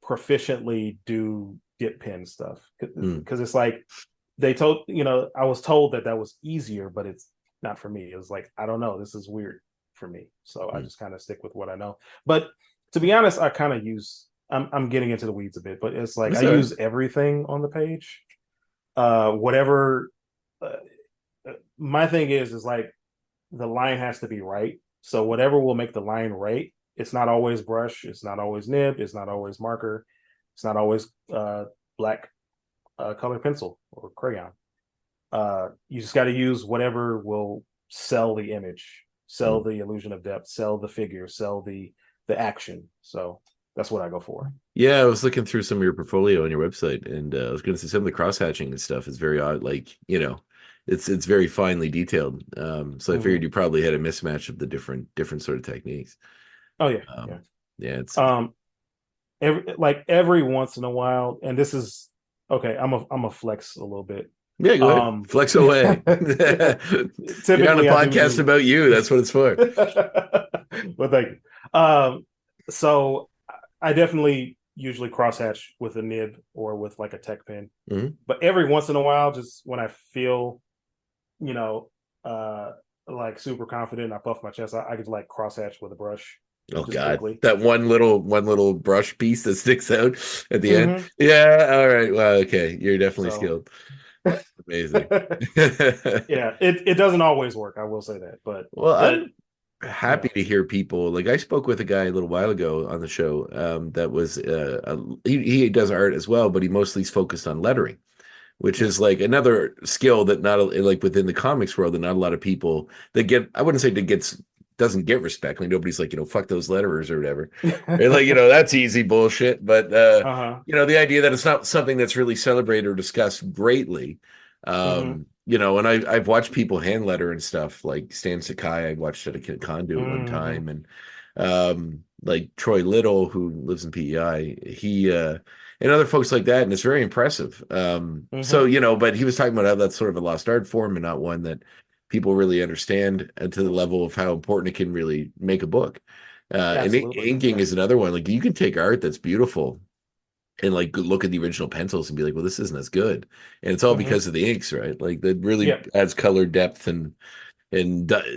proficiently do dip pen stuff, Mm. because it's like they told, I was told that was easier, but it's not for me. It was like, I don't know, this is weird for me, so I Mm. just kind of stick with what I know. But to be honest, I kind of use, I'm getting into the weeds a bit, but it's like I That's all right. use everything on the page. Whatever, uh, my thing is like the line has to be right. So whatever will make the line right. It's not always brush. It's not always nib. It's not always marker. It's not always black color pencil or crayon. You just got to use whatever will sell the image, sell Mm. the illusion of depth, sell the figure, sell the action. So that's what I go for. Yeah, I was looking through some of your portfolio on your website, and I was going to say some of the cross hatching and stuff is very odd. Like, it's very finely detailed. So I figured Mm-hmm. you probably had a mismatch of the different sort of techniques. Oh yeah, yeah. Um, yeah, it's Um, every once in a while, and this is okay. I'm a flex a little bit. yeah. Go ahead, Um, flex away. You're on a typically I podcast do. about you. That's what it's for. Well, thank you. So I definitely usually crosshatch with a nib or with like a tech pen, Hmm. but every once in a while, just when I feel, you know, uh, like super confident, I puff my chest. I could like crosshatch with a brush, Oh just God, quickly. that one little brush piece that sticks out at the end. Hmm. Yeah, all right. Well, okay, you're definitely So skilled. Amazing. yeah, it doesn't always work. I will say that, but Well, uh, I'm you happy know, to hear people like I spoke with a guy a little while ago on the show that was he does art as well, but he mostly is focused on lettering, which mm, is like another skill that not like within the comics world that not a lot of people that get I wouldn't say that gets doesn't get respect. Like nobody's like, fuck those letterers or whatever. And like, that's easy bullshit. But uh-huh. the idea that it's not something that's really celebrated or discussed greatly. Hmm. And I've watched people hand letter and stuff like Stan Sakai, I watched at a con do it one Hmm. time, and like Troy Little, who lives in PEI, he and other folks like that, and it's very impressive. So, Hmm. but he was talking about how that's sort of a lost art form and not one that people really understand to the level of how important it can really make a book. And Absolutely. inking Yeah. is another one. Like you can take art that's beautiful and like look at the original pencils and be like, well, this isn't as good. And it's all Hmm. because of the inks, right? Like that really Yeah. adds color depth and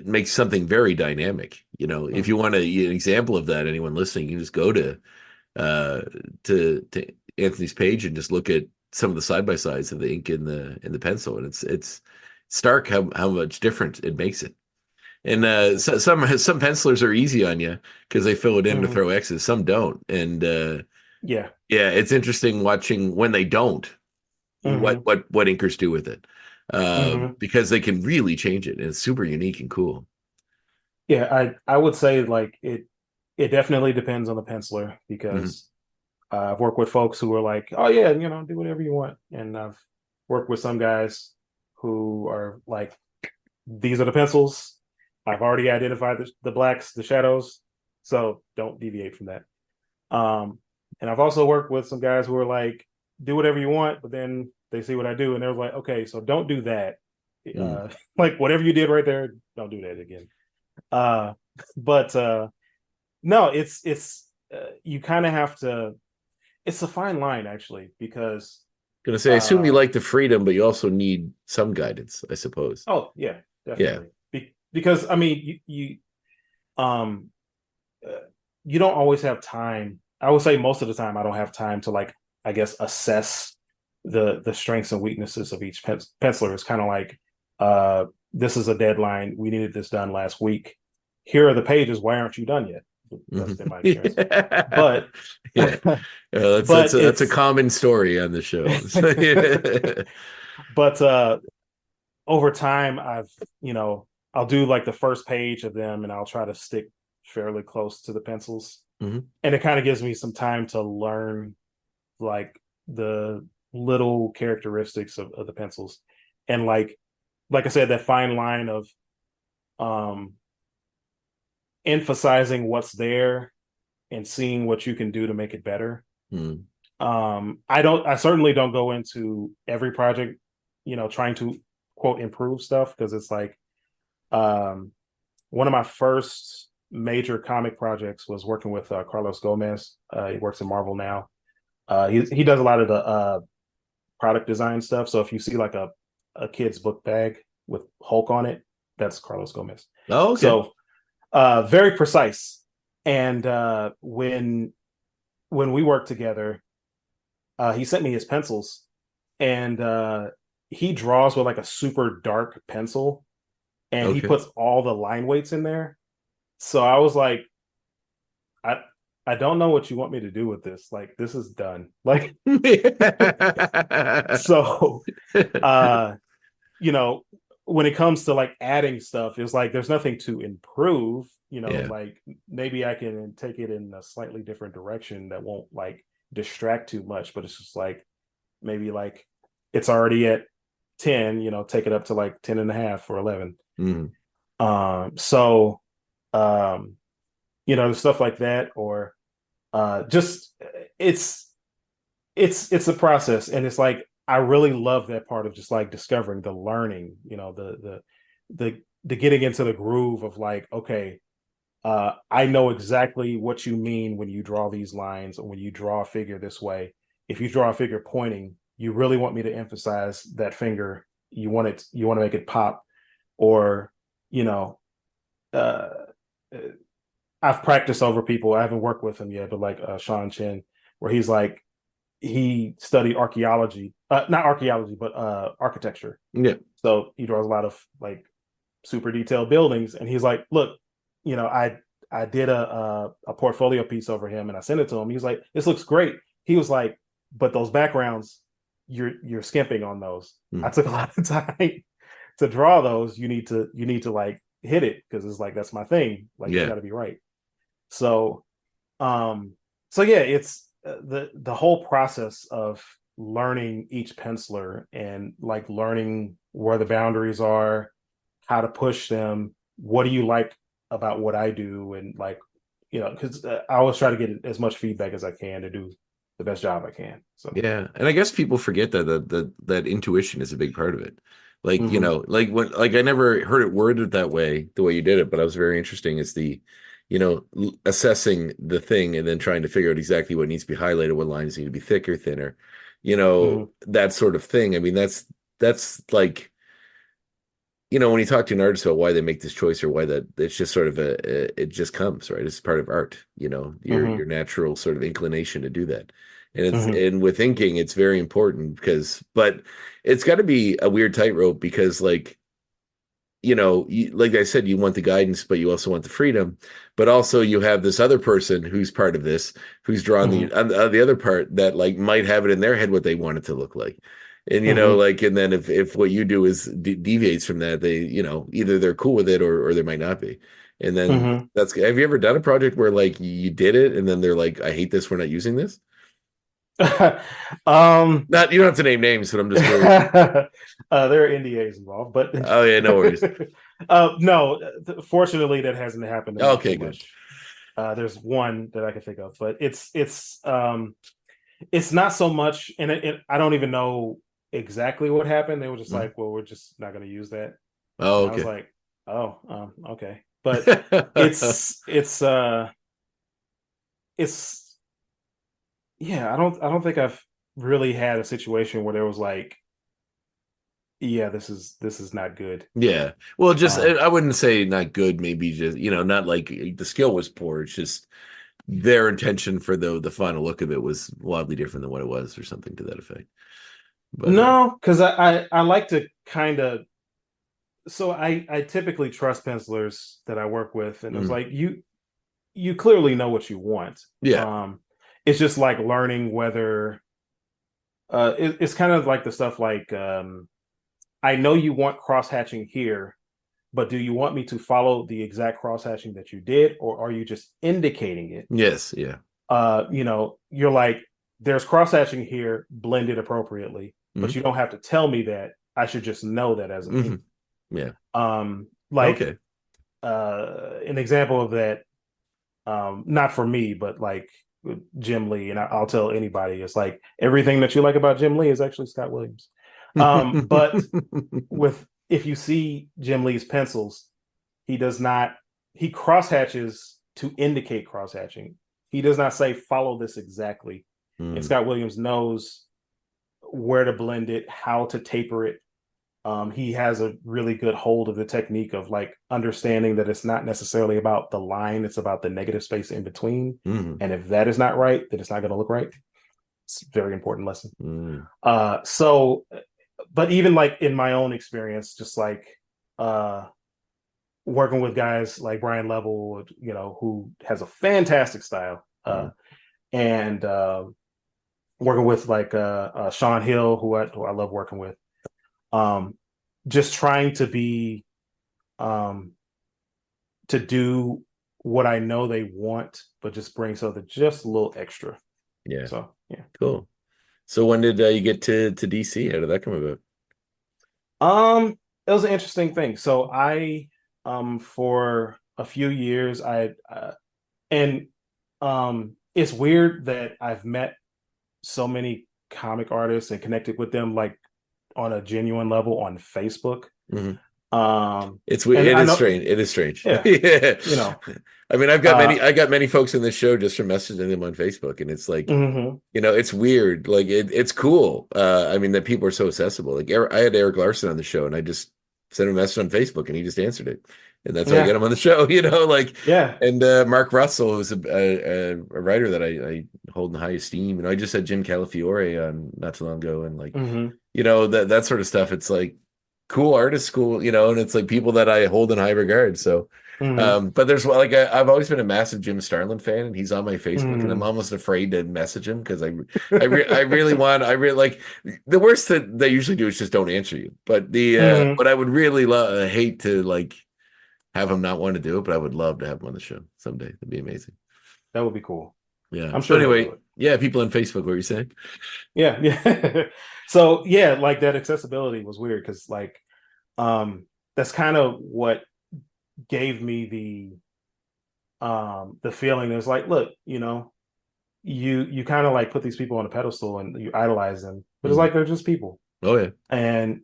makes something very dynamic. If you Hmm. want an example of that, anyone listening, you can just go uh to Anthony's page and just look at some of the side by sides of the ink in the pencil, and it's stark how much different it makes it. And some pencilers are easy on you because they fill it in to Hmm. throw X's. Some don't, and Yeah. yeah, it's interesting watching when they don't what Hmm. what inkers do with it, Hmm. because they can really change it, and it's super unique and cool. Yeah. I would say like it definitely depends on the penciler, Hmm. because I've worked with folks who are like, oh yeah, do whatever you want, and I've worked with some guys who are like, these are the pencils. I've already identified the blacks, the shadows, so don't deviate from that. And I've also worked with some guys who are like, do whatever you want, but then they see what I do and they're like, okay, so don't do that. Mm. Like whatever you did right there, don't do that again. Uh, but No, it's you kind of have to. It's a fine line actually because Gonna say, I assume you like the freedom, but you also need some guidance, I suppose. oh yeah, Yeah. definitely. Because I mean um uh, you don't always have time. I would say most of the time I don't have time to like I guess assess the strengths and weaknesses of each penciler. It's kind of like this is a deadline. We needed this done last week. Here are the pages. Why aren't you done yet? That's been my experience. But Yeah, but that's a it's common story on the show. but over time I've I'll do like the first page of them and I'll try to stick fairly close to the pencils. Mhm. And it kind of gives me some time to learn like the little characteristics of the pencils. And like I said, that fine line of um emphasizing what's there and seeing what you can do to make it better. Mm. I certainly don't go into every project, trying to quote improve stuff because it's like um one of my first major comic projects was working with Carlos Gomez. He works in Marvel now. He does a lot of the product design stuff. So if you see like a kid's book bag with Hulk on it, that's Carlos Gomez. Oh, okay. So very precise. And when we worked together, he sent me his pencils, and he draws with like a super dark pencil, and he Okay. puts all the line weights in there. So I was like, I I don't know what you want me to do with this. Like this is done. Like so uh you know, when it comes to like adding stuff, it's like there's nothing to improve, Yeah. like maybe I can take it in a slightly different direction that won't like distract too much, but it's just like maybe like it's already at 10, take it up to like 10 and a half or 11. Mm. So stuff like that, or just it's it's a process, and it's like I really love that part of just like discovering the learning, the getting into the groove of like, okay, I know exactly what you mean when you draw these lines or when you draw a figure this way. If you draw a figure pointing, you really want me to emphasize that finger. You want to make it pop, or you know, uh, I've practiced over people. I haven't worked with him yet, but like Sean Chen, where he's like he studied archaeology, not archaeology, but architecture. Yeah. So he draws a lot of like super detailed buildings, and he's like, look, I did a portfolio piece over him, and I sent it to him. He's like, this looks great. He was like, but those backgrounds, you're skimping on those. I Mm. took a lot of time to draw those. You need to like hit it because it's like that's my thing. Like it's Yeah. got to be right. So, so yeah, it's the whole process of learning each penciler and like learning where the boundaries are, how to push them. What do you like about what I do? And like, because I always try to get as much feedback as I can to do the best job I can. So, Yeah, and I guess people forget that intuition is a big part of it. Like, mhm. like I never heard it worded that way, the way you did it, but I was very interesting is the, assessing the thing and then trying to figure out exactly what needs to be highlighted, what lines need to be thicker, thinner, Mhm. that sort of thing. I mean, that's like, when you talk to an artist about why they make this choice or why that it's just sort of it just comes, right? It's part of art, your Mhm. natural sort of inclination to do that. And Mhm. and with inking, it's very important but it's got to be a weird tightrope because like, like I said, you want the guidance, but you also want the freedom. But also you have this other person who's part of this, who's drawn Mhm. the other part that like might have it in their head what they want it to look like. And Mhm. like, and then if what you do is deviates from that, they, either they're cool with it or they might not be. And then Mhm. have you ever done a project where like you did it and then they're like, I hate this, we're not using this? um Not, you don't have to name names, but I'm just curious. there are NDAs involved, but Oh yeah, no worries. no, fortunately that hasn't happened to me too Okay, good. much. There's one that I can think of, but it's not so much, and I don't even know exactly what happened. They were just Mhm. like, well, we're just not going to use that, Oh, and I was okay. like, oh, okay, but it's it's I don't think I've really had a situation where there was like, yeah, this is not good. Yeah. Well, just Um, I wouldn't say not good, maybe just, not like the skill was poor. It's just their intention for the final look of it was wildly different than what it was or something to that effect. But no, because I like to kind of, so I typically trust pencilers that I work with, and it was mhm. like you clearly know what you want. Yeah. Um, it's just like learning whether it's kind of like the stuff like I know you want cross hatching here, but do you want me to follow the exact cross hatching that you did, or are you just indicating it? Yes, yeah. You're like, there's cross hatching here, blended appropriately, but Hmm. you don't have to tell me that. I should just know that as an Hmm. ink. Yeah. Like Okay. an example of that, not for me, but like Jim Lee, and I'll tell anybody, it's like everything that you like about Jim Lee is actually Scott Williams. But with if you see Jim Lee's pencils, he does not he cross hatches to indicate cross hatching. He does not say follow this exactly. And Mm, Scott Williams knows where to blend it, how to taper it. He has a really good hold of the technique of like understanding that it's not necessarily about the line, it's about the negative space in between. mm, And if that is not right, then it's not going to look right. It's a very important lesson. mm, So, but even like in my own experience, just like uh, working with guys like Brian Level, who has a fantastic style, mm. and working with like Sean Hill, who I love working with. Um, just trying to be um, to do what I know they want, but just bring something just a little extra. Yeah. So yeah. Cool. So when did you get to DC? How did that come about? It was an interesting thing. So I for a few years and it's weird that I've met so many comic artists and connected with them like on a genuine level on Facebook. Hmm. It's And it I is know, strange. It is strange. yeah, Yeah. you know, I mean, uh, I got many folks in this show just from messaging them on Facebook, and it's like, mhm, it's weird. Like it's cool. I mean, that people are so accessible. Like I had Eric Larson on the show, and I just sent him a message on Facebook, and he just answered it, and that's how I get yeah, him on the show. Like, yeah, and Mark Russell, who's a writer that I hold in high esteem. I just had Jim Calafiore on not too long ago, and like, hmm that sort of stuff. It's like cool artists, cool, and it's like people that I hold in high regard. So. hmm But there's like I've always been a massive Jim Starlin fan, and he's on my Facebook, and I'm hmm almost afraid to message him because I really want I really like the worst that they usually do is just don't answer you. But hmm but I would really hate to like have him not want to do it, but I would love to have him on the show someday. That'd be amazing. That would be cool. Yeah. I'm So sure he'll do anyway, it. yeah, people on Facebook, what were you saying? Yeah, yeah. So yeah, like that accessibility was weird because like that's kind of what gave me the feeling. It was like, look, you kind of like put these people on a pedestal and you idolize them, but it's Mhm. like they're just people. Oh yeah. And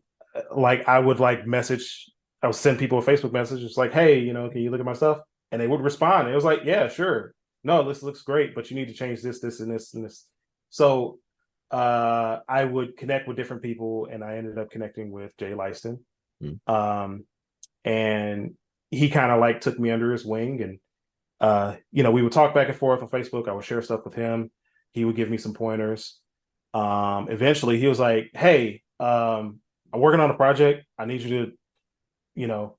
like I would like message, I would send people a Facebook message, it's like, hey, can you look at my stuff? And they would respond. It was like, yeah, sure. No, this looks great, but you need to change this, this, and this, and this. So I would connect with different people, and I ended up connecting with Jay Lyston. Mhm. Um, and he kind of like took me under his wing, and we would talk back and forth on Facebook. I would share stuff with him. He would give me some pointers. Eventually he was like, hey, I'm working on a project. You know,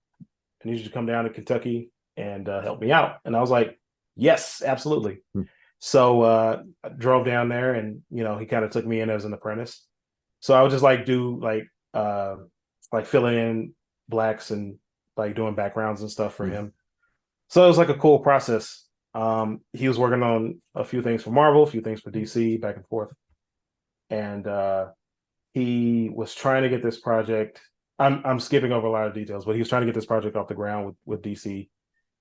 I need you to come down to Kentucky and help me out. And I was like, yes, absolutely. Mhm. So I drove down there, and he kind of took me in as an apprentice. So I would just like do like filling in blacks and like doing backgrounds and stuff for Mhm. him. So it was like a cool process. He was working on a few things for Marvel, a few things for DC, back and forth. And he was trying to get this project. I'm skipping over a lot of details, but he was trying to get this project off the ground with DC,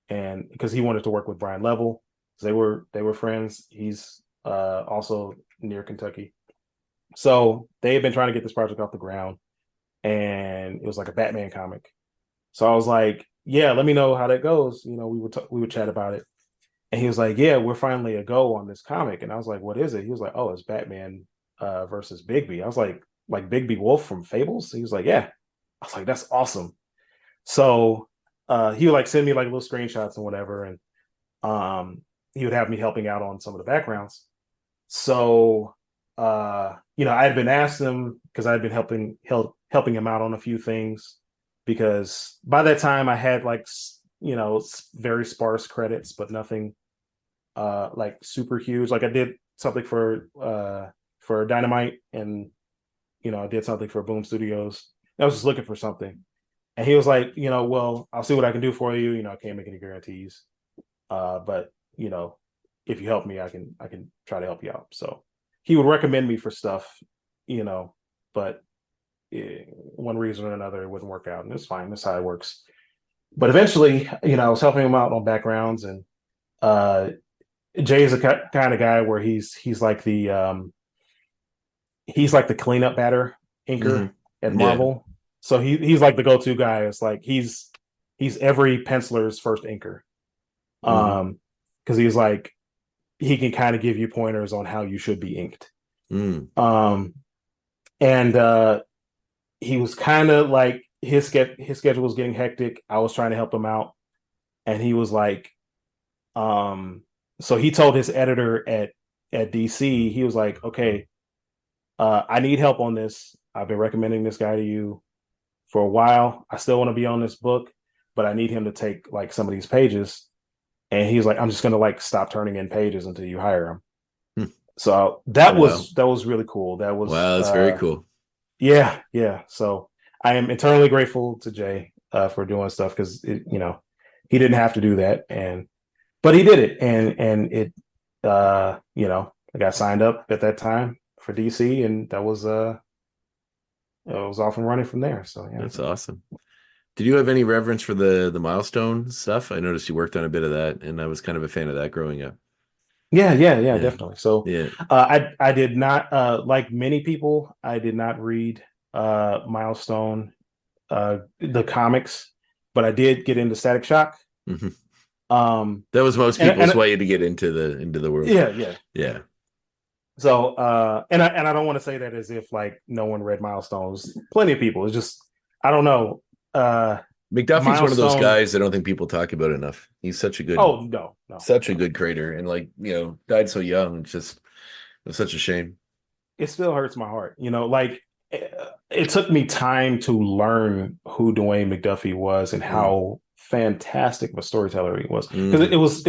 and because he wanted to work with Brian Level, they were friends. He's also near Kentucky, so they had been trying to get this project off the ground, and it was like a Batman comic. So I was like, yeah, let me know how that goes. We would chat about it, And he was like, yeah, we're finally a go on this comic. And I was like, what is it? He was like, oh, it's Batman versus Bigby. I was like Bigby Wolf from Fables? He was like, yeah. I was like, that's awesome. So he would like send me like little screenshots and whatever. And he would have me helping out on some of the backgrounds. So I had been asking him because I had been helping him out on a few things, because by that time I had like very sparse credits, but nothing like super huge. Like I did something for Dynamite, and I did something for Boom Studios. I was just looking for something, and he was like, well, I'll see what I can do for you. I can't make any guarantees, but if you help me, I can try to help you out. So he would recommend me for stuff, but one reason or another it wouldn't work out, and it's fine. That's how it works. But eventually, I was helping him out on backgrounds, and Jay is a kind of guy where he's like the cleanup batter inker at Marvel. So he's like the go-to guy. It's like he's every penciler's first inker. Because he's like, he can kind of give you pointers on how you should be inked. And he was kind of like, his schedule was getting hectic. I was trying to help him out, and he was like, so he told his editor at DC, he was like, okay, I need help on this. I've been recommending this guy to you for a while. I still want to be on this book, but I need him to take like some of these pages. And he's like, I'm just gonna like stop turning in pages until you hire him. So that was really cool. That was that's very cool. Yeah. So I am eternally grateful to Jay for doing stuff, because he didn't have to do that, but he did it, and it I got signed up at that time for DC, and that was it was off and running from there. So yeah, that's awesome. Did you have any reverence for the milestone stuff? I noticed you worked on a bit of that, and I was kind of a fan of that growing up. Yeah, definitely. So I did not like many people. I did not read Milestone, the comics, but I did get into Static Shock. That was most people's way to get into the world. Yeah. So and I don't want to say that as if like no one read Milestones. Plenty of people. It's just, I don't know. McDuffie's one of those guys I don't think people talk about enough. He's such a good such a good creator, and like died so young. It's such a shame. It still hurts my heart. Like it took me time to learn who Dwayne McDuffie was and how fantastic of a storyteller he was, because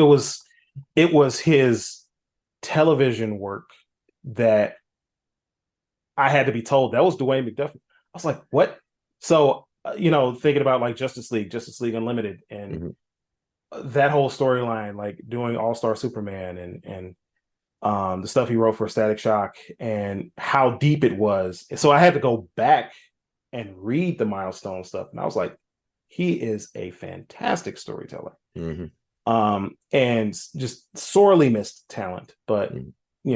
it was his television work that I had to be told that was Dwayne McDuffie. I was like, what? So thinking about like Justice League Unlimited, and that whole storyline, like doing All-Star Superman and the stuff he wrote for Static Shock, and how deep it was. So I had to go back and read the Milestone stuff, and I was like, he is a fantastic storyteller. And just sorely missed talent, but he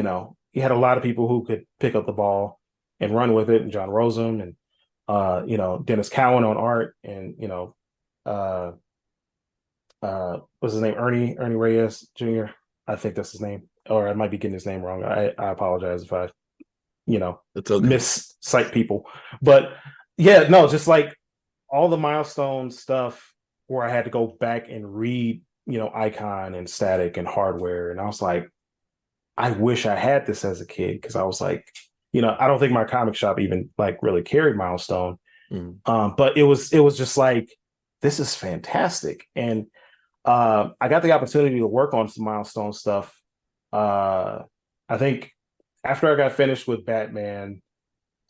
had a lot of people who could pick up the ball and run with it, and John Rosen, and Dennis Cowan on art, and what's his name, Ernie Reyes Jr. I think that's his name, or I might be getting his name wrong. I apologize if I miscite people, but just like all the Milestone stuff where I had to go back and read Icon and Static and Hardware, and I was like, I wish I had this as a kid, because I was like, I don't think my comic shop even like really carried Milestone. But it was just like, this is fantastic. And I got the opportunity to work on some Milestone stuff. I think after I got finished with Batman,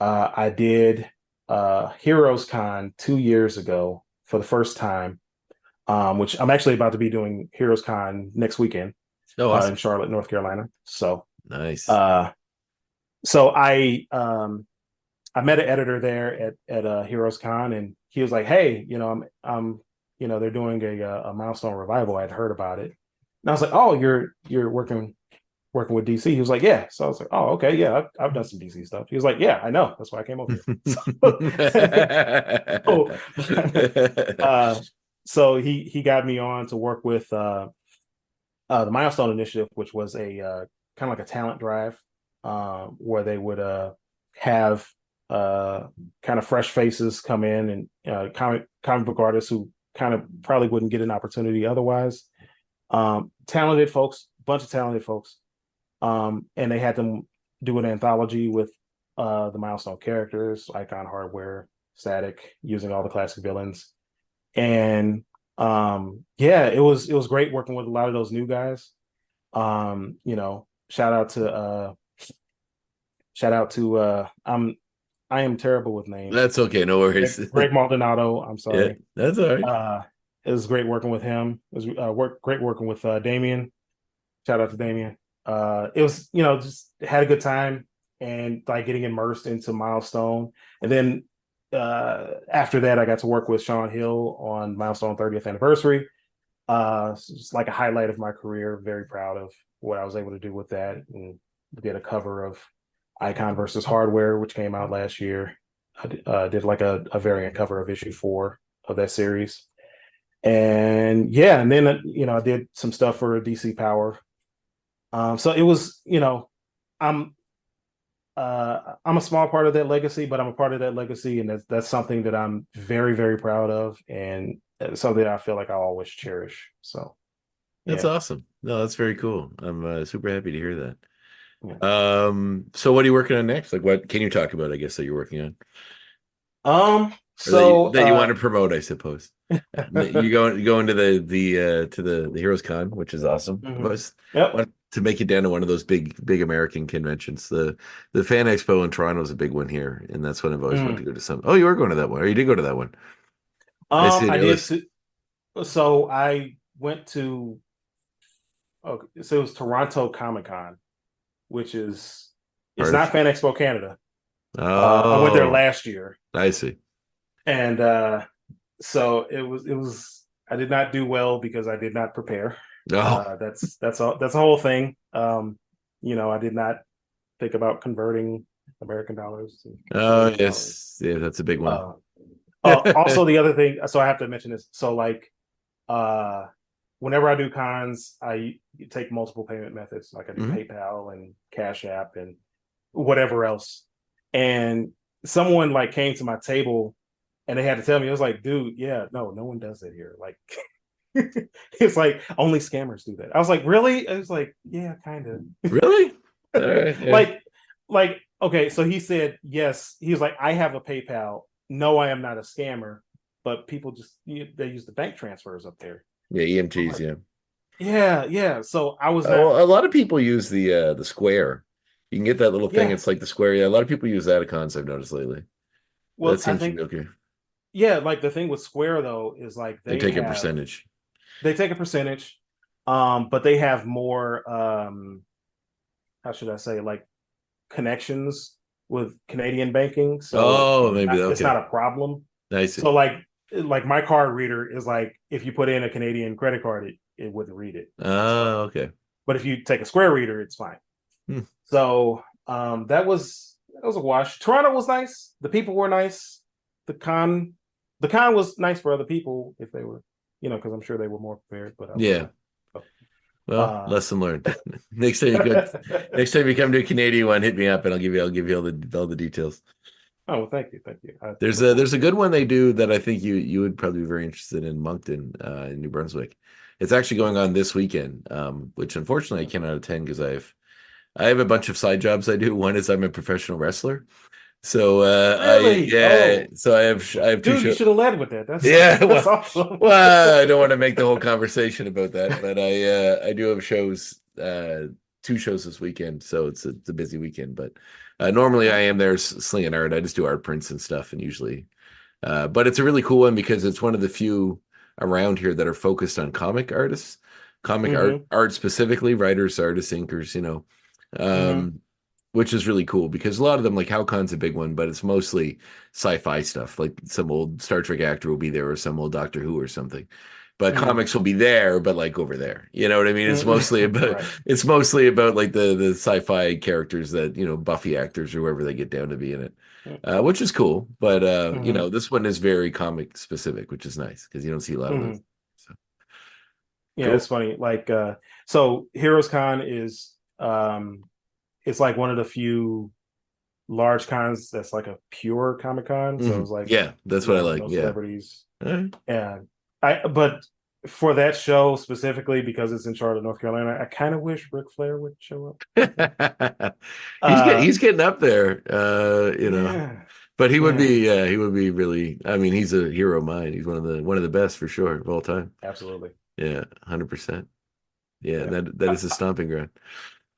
I did Heroes Con 2 years ago for the first time, which I'm actually about to be doing Heroes Con next weekend in Charlotte, North Carolina. So nice. So I met an editor there at Heroes Con, and he was like, hey, I'm they're doing a Milestone revival. I'd heard about it, and I was like, oh, you're working with DC? He was like, yeah. So I was like, oh, okay, yeah, I've done some DC stuff. He was like, yeah, I know, that's why I came over here. So he got me on to work with the Milestone Initiative, which was a kind of like a talent drive, where they would have kind of fresh faces come in and comic book artists who kind of probably wouldn't get an opportunity otherwise. Talented folks, bunch of talented folks, and they had them do an anthology with the Milestone characters, Icon, Hardware, Static, using all the classic villains, and yeah, it was great working with a lot of those new guys. You know, shout out to I am terrible with names. That's okay. No worries. Greg Maldonado, I'm Yeah, sorry. that's all right. It was great working with him. It was great working with Damien. Shout out to Damien. It was, just had a good time and like getting immersed into Milestone. And then after that, I got to work with Sean Hill on Milestone 30th anniversary. It's just like a highlight of my career. Very proud of what I was able to do with that, and did a cover of Icon versus Hardware, which came out last year. I did like a variant cover of issue 4 of that series. And yeah, and then I did some stuff for DC Power. So it was, I'm I'm a small part of that legacy, but I'm a part of that legacy, and that's something that I'm very, very proud of, and something that I feel like I'll always cherish. So That's yeah. awesome. No, that's very cool. I'm super happy to hear that. Yeah. So what are you working on next? Like, what can you talk about, I guess, that you're working on? Or So that you want to promote, I suppose. You go into the Heroes Con, which is awesome. I've mhm. always Yep. wanted to make it down to one of those big American conventions. The Fan Expo in Toronto is a big one here, and that's when I've always wanted to Mm. go to some. Oh, you were going to that one, or you did go to that one. I see I it did was too. So I went to, okay, so it was Toronto Comic Con, which is, it's part of. not Fan Expo Canada. I went there Oh, last year, I see. and so it was I did not do well because I did not prepare. Oh, That's a whole thing. I did not think about converting American dollars to oh Canadian dollars. yes, yeah, that's a big one. Uh, Also, the other thing, so I have to mention this. So, like, uh, whenever I do cons, I take multiple payment methods. Like I do Mhm. PayPal and Cash App and whatever else. And someone like came to my table and they had to tell me, it was like, dude, yeah, no one does that here. Like, it's like only scammers do that. I was like, really? I was like, yeah, kind of. Really? All right, yeah. like, okay, so he said yes. He was like, I have a PayPal. No, I am not a scammer, but people just they use the bank transfers up there. Yeah, I'm EMTs, like, yeah. yeah. So I was not. Well, a lot of people use the Square. You can get that little thing. Yeah. It's like the Square. Yeah, a lot of people use that at cons, I've noticed lately. That Well, I seems to think, be okay. yeah. Like the thing with Square though is like They take a percentage. they take a percentage, but they have more. How should I say, like, connections with Canadian banking, so Oh, maybe it's okay. not a problem. I see. So like my card reader is like, if you put in a Canadian credit card, it wouldn't read it. Oh, okay. But if you take a Square reader, it's fine. Hmm. So that was a wash. Toronto was nice. The people were nice. The con the con was nice for other people if they were, because I'm sure they were more prepared, but I was Yeah. not. So, Well, lesson learned. Next time you come to a Canadian one, hit me up and I'll give you all the details. oh, well, thank you. I There's look a forward there's a to good it. one they do that I think you would probably be very interested in Moncton, in New Brunswick. It's actually going on this weekend, which unfortunately I cannot attend because I have a bunch of side jobs I do. One is I'm a professional wrestler. So Really? Oh, I have two dude, you shows. should have led with that. That's Yeah, that's well, awesome. well, I don't want to make the whole conversation about that, but I do have shows, 2 shows this weekend, so it's a busy weekend. But normally I am there slinging art. I just do art prints and stuff, and usually, but it's a really cool one because it's one of the few around here that are focused on comic artists, comic art Mm-hmm. art specifically, writers, artists, inkers, Mm-hmm. um, which is really cool because a lot of them, like Halcon's a big one, but it's mostly sci-fi stuff. Like some old Star Trek actor will be there, or some old Doctor Who or something. But Mm-hmm. comics will be there, but like over there. You know what I mean? It's mostly Mm-hmm. about Right. it's mostly about like the sci-fi characters that Buffy actors or whoever they get down to be in it, which is cool. But Mm-hmm. this one is very comic specific, which is nice because you don't see a lot of those. Mm-hmm. So Yeah, Cool. it's funny. Like, so Heroes Con is it's like one of the few large cons that's like a pure Comic Con. So it's like, Yeah, that's what I like. no Yeah. celebrities. All right. And but for that show specifically, because it's in Charlotte, North Carolina, I kind of wish Ric Flair would show up. He's getting up there, Yeah, but yeah, he would be really. I mean, he's a hero of mine. He's one of the best for sure of all time. absolutely. Yeah, 100%. Yeah, Yeah. that is a stomping ground.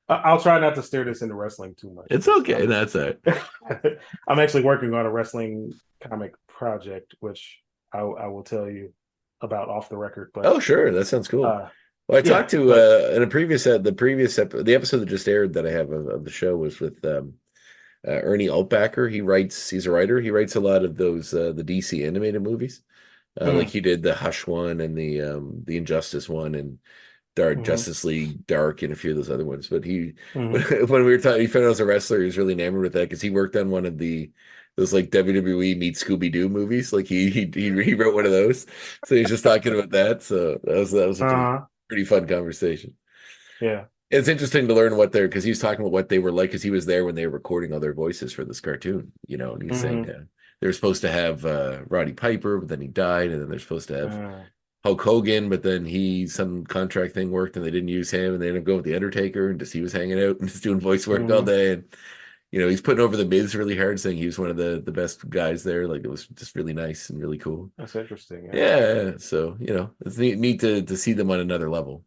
I'll try not to steer this into wrestling too much. It's okay. That's all right. I'm actually working on a wrestling comic project, which I will tell you about off the record. But Oh, sure, that sounds cool. uh, Well, I yeah, talked to but in a the episode that just aired that I have of the show was with Ernie Altbacker. He's a writer. He writes a lot of those the DC animated movies. Like mm, he did the Hush one and the Injustice one and Dark mhm, Justice League Dark and a few of those other ones. But mhm, when we were talking, he found out I was a wrestler. He was really enamored with that because he worked on one of those like WWE meets Scooby Doo movies. Like he wrote one of those. So he's just talking about that. So that was a uh-huh, pretty fun conversation. yeah, It's interesting to learn what because he was talking about what they were like because he was there when they were recording all their voices for this cartoon, and he's saying mhm, they were supposed to have Roddy Piper, but then he died, and then they're supposed to have uh, Hulk Hogan, but then some contract thing worked and they didn't use him, and they ended up going with the Undertaker, and just he was hanging out and just doing voice work all mhm. day, and he's putting over the Miz really hard, saying he was one of the best guys there. Like it was just really nice and really cool. That's interesting. Yeah, Yeah, so it's neat to see them on another level.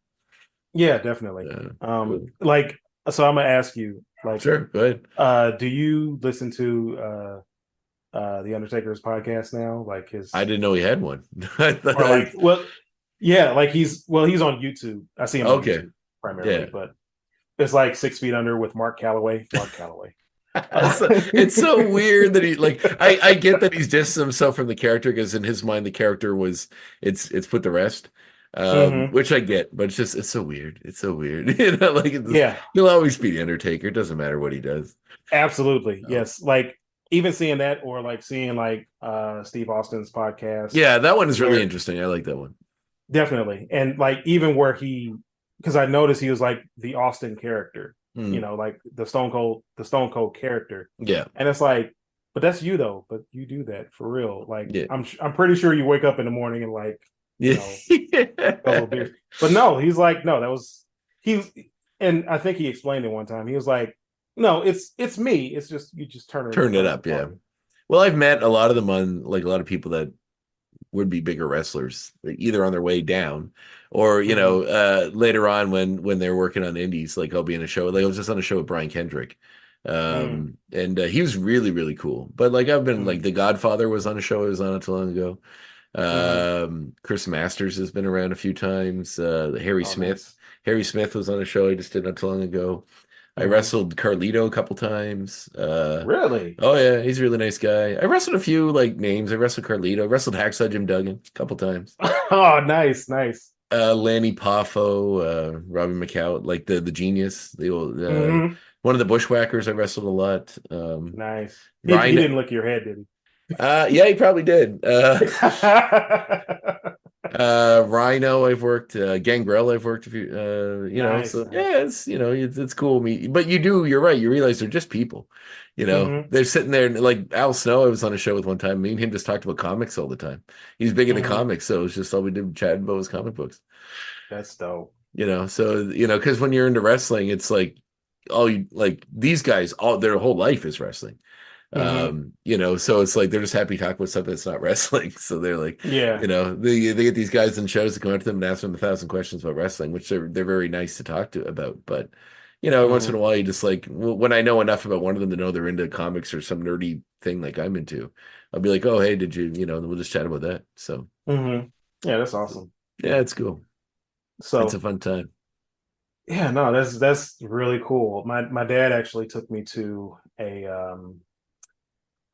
yeah, definitely. Cool. Like, so I'm gonna ask you, like, Sure, go ahead. do you listen to the Undertaker's podcast now? Like I his didn't know he had one. I or thought like, well, yeah, like he's on YouTube. I see him on okay, YouTube primarily, yeah. but it's like 6 feet under with Mark Calloway. Mark Calloway. It's so weird that he like I get that he's distanced himself from the character because in his mind the character was it's put to rest. Hmm. Which I get, but it's so weird. It's so weird. Like Yeah, he'll always be the Undertaker. It doesn't matter what he does. absolutely. So, Yes. Like even seeing that or like seeing like Steve Austin's podcast yeah, that one is really where interesting. I like that one. definitely and like even where he because I noticed he was like the Austin character, Hmm. like the Stone Cold character. Yeah. And it's like, but that's you though, but you do that for real. Like Yeah. I'm pretty sure you wake up in the morning and like, you Yeah. know, guzzle beers. But no, he's like, no, that was he and I think he explained it one time. He was like, no, it's me. It's just you just Turn it turn up, it yeah. on. Well, I've met a lot of them on like a lot of people that would be bigger wrestlers, either on their way down or Hmm. later on when they're working on indies. Like I'll be in a show. Like I was just on a show with Brian Kendrick, Mm, and he was really really cool. But like I've been like mm, The Godfather was on a show I was on not too long ago. hmm. Chris Masters has been around a few times. Harry Oh, Smith. nice. Harry Smith was on a show I just did not too long ago. I Hmm. wrestled Carlito a couple times. Really? Oh yeah, he's a really nice guy. I wrestled a few like names. I wrestled Carlito. I wrestled Hacksaw Jim Duggan a couple times. Oh, nice, nice. Lanny Poffo, Robbie McCow, like the genius. The old Hmm. one of the bushwhackers. I wrestled a lot. Nice. He Ryan. didn't lick your head, did Yeah, he probably did. he? Rhino, I've worked. Gangrel, I've worked a few. Nice, So nice. yeah, it's cool. But you're right. You realize they're just people. Hmm. They're sitting there and like Al Snow. I was on a show with one time. Me and him just talked about comics all the time. He's big into Hmm. comics, so it's just all we did chatting about was comic books. That's dope. Because when you're into wrestling, it's like all you like these guys. All their whole life is wrestling. Hmm. So it's like they're just happy to talk about something that's not wrestling. So they're like, Yeah. they get these guys in shows to come up to them and ask them 1,000 questions about wrestling, which they're very nice to talk to about. But once in Hmm. a while, you just like when I know enough about one of them to know they're into comics or some nerdy thing like I'm into, I'll be like, oh hey, did you then we'll just chat about that. So Hmm. Yeah, that's awesome. yeah, it's cool. It's a So fun time. yeah, no, that's really cool. My dad actually took me to a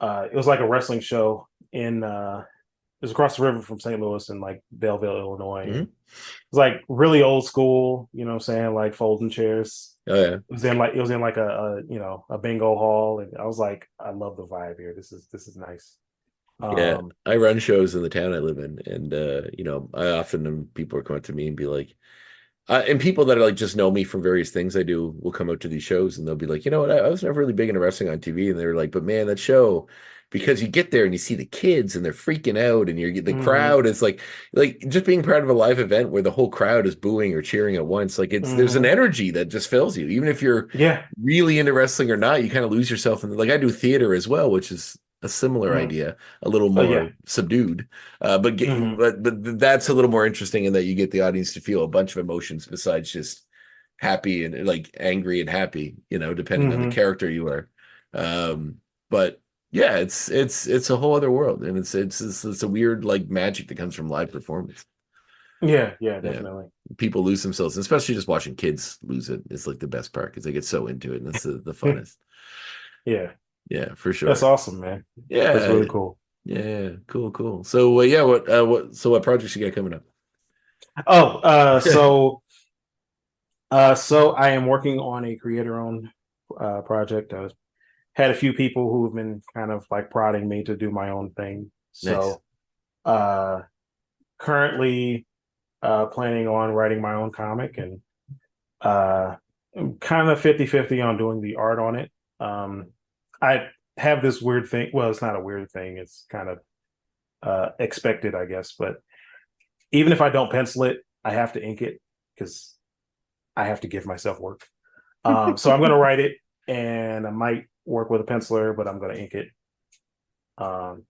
it was like a wrestling show in it was across the river from St. Louis in like Belleville, Illinois. And Mhm. it was like really old school, what I'm saying, like folding chairs. Oh yeah. It was in like a bingo hall, and I was like, I love the vibe here. This is nice. Yeah, Um, I run shows in the town I live in, and I often people are coming to me and be like, and people that are like just know me from various things I do will come out to these shows and they'll be like, you know what, I was never really big into wrestling on TV, and they're like, but man, that show, because you get there and you see the kids and they're freaking out, and the mhm, crowd is like just being part of a live event where the whole crowd is booing or cheering at once. Like there's an mhm. energy that just fills you, even if you're Yeah. really into wrestling or not. You kind of lose yourself in like I do theater as well, which is a similar Mm. idea, a little Oh yeah. more subdued. But Hmm. that's a little more interesting in that you get the audience to feel a bunch of emotions besides just happy and like angry and happy, depending on the Hmm. character you are. Um, but yeah, it's a whole other world, and it's a weird like magic that comes from live performance. Yeah. Yeah. Yeah, Definitely. people lose themselves, especially just watching kids lose it. It's like the best part because they get so into it, and that's the funnest. Yeah. Yeah, for That's sure. awesome, man. That's Yeah, really cool. yeah, cool, cool. So yeah, what projects you got coming up? Oh, so I am working on a creator-owned project. I had a few people who've been kind of like prodding me to do my own thing. Nice. So, uh, currently planning on writing my own comic, and I'm kind of 50-50 on doing the art on it. I have this weird thing. Well, it's not a weird thing. It's kind of expected, I guess. But even if I don't pencil it, I have to ink it because I have to give myself work. So I'm going to write it, and I might work with a penciler, but I'm going to ink it. Um,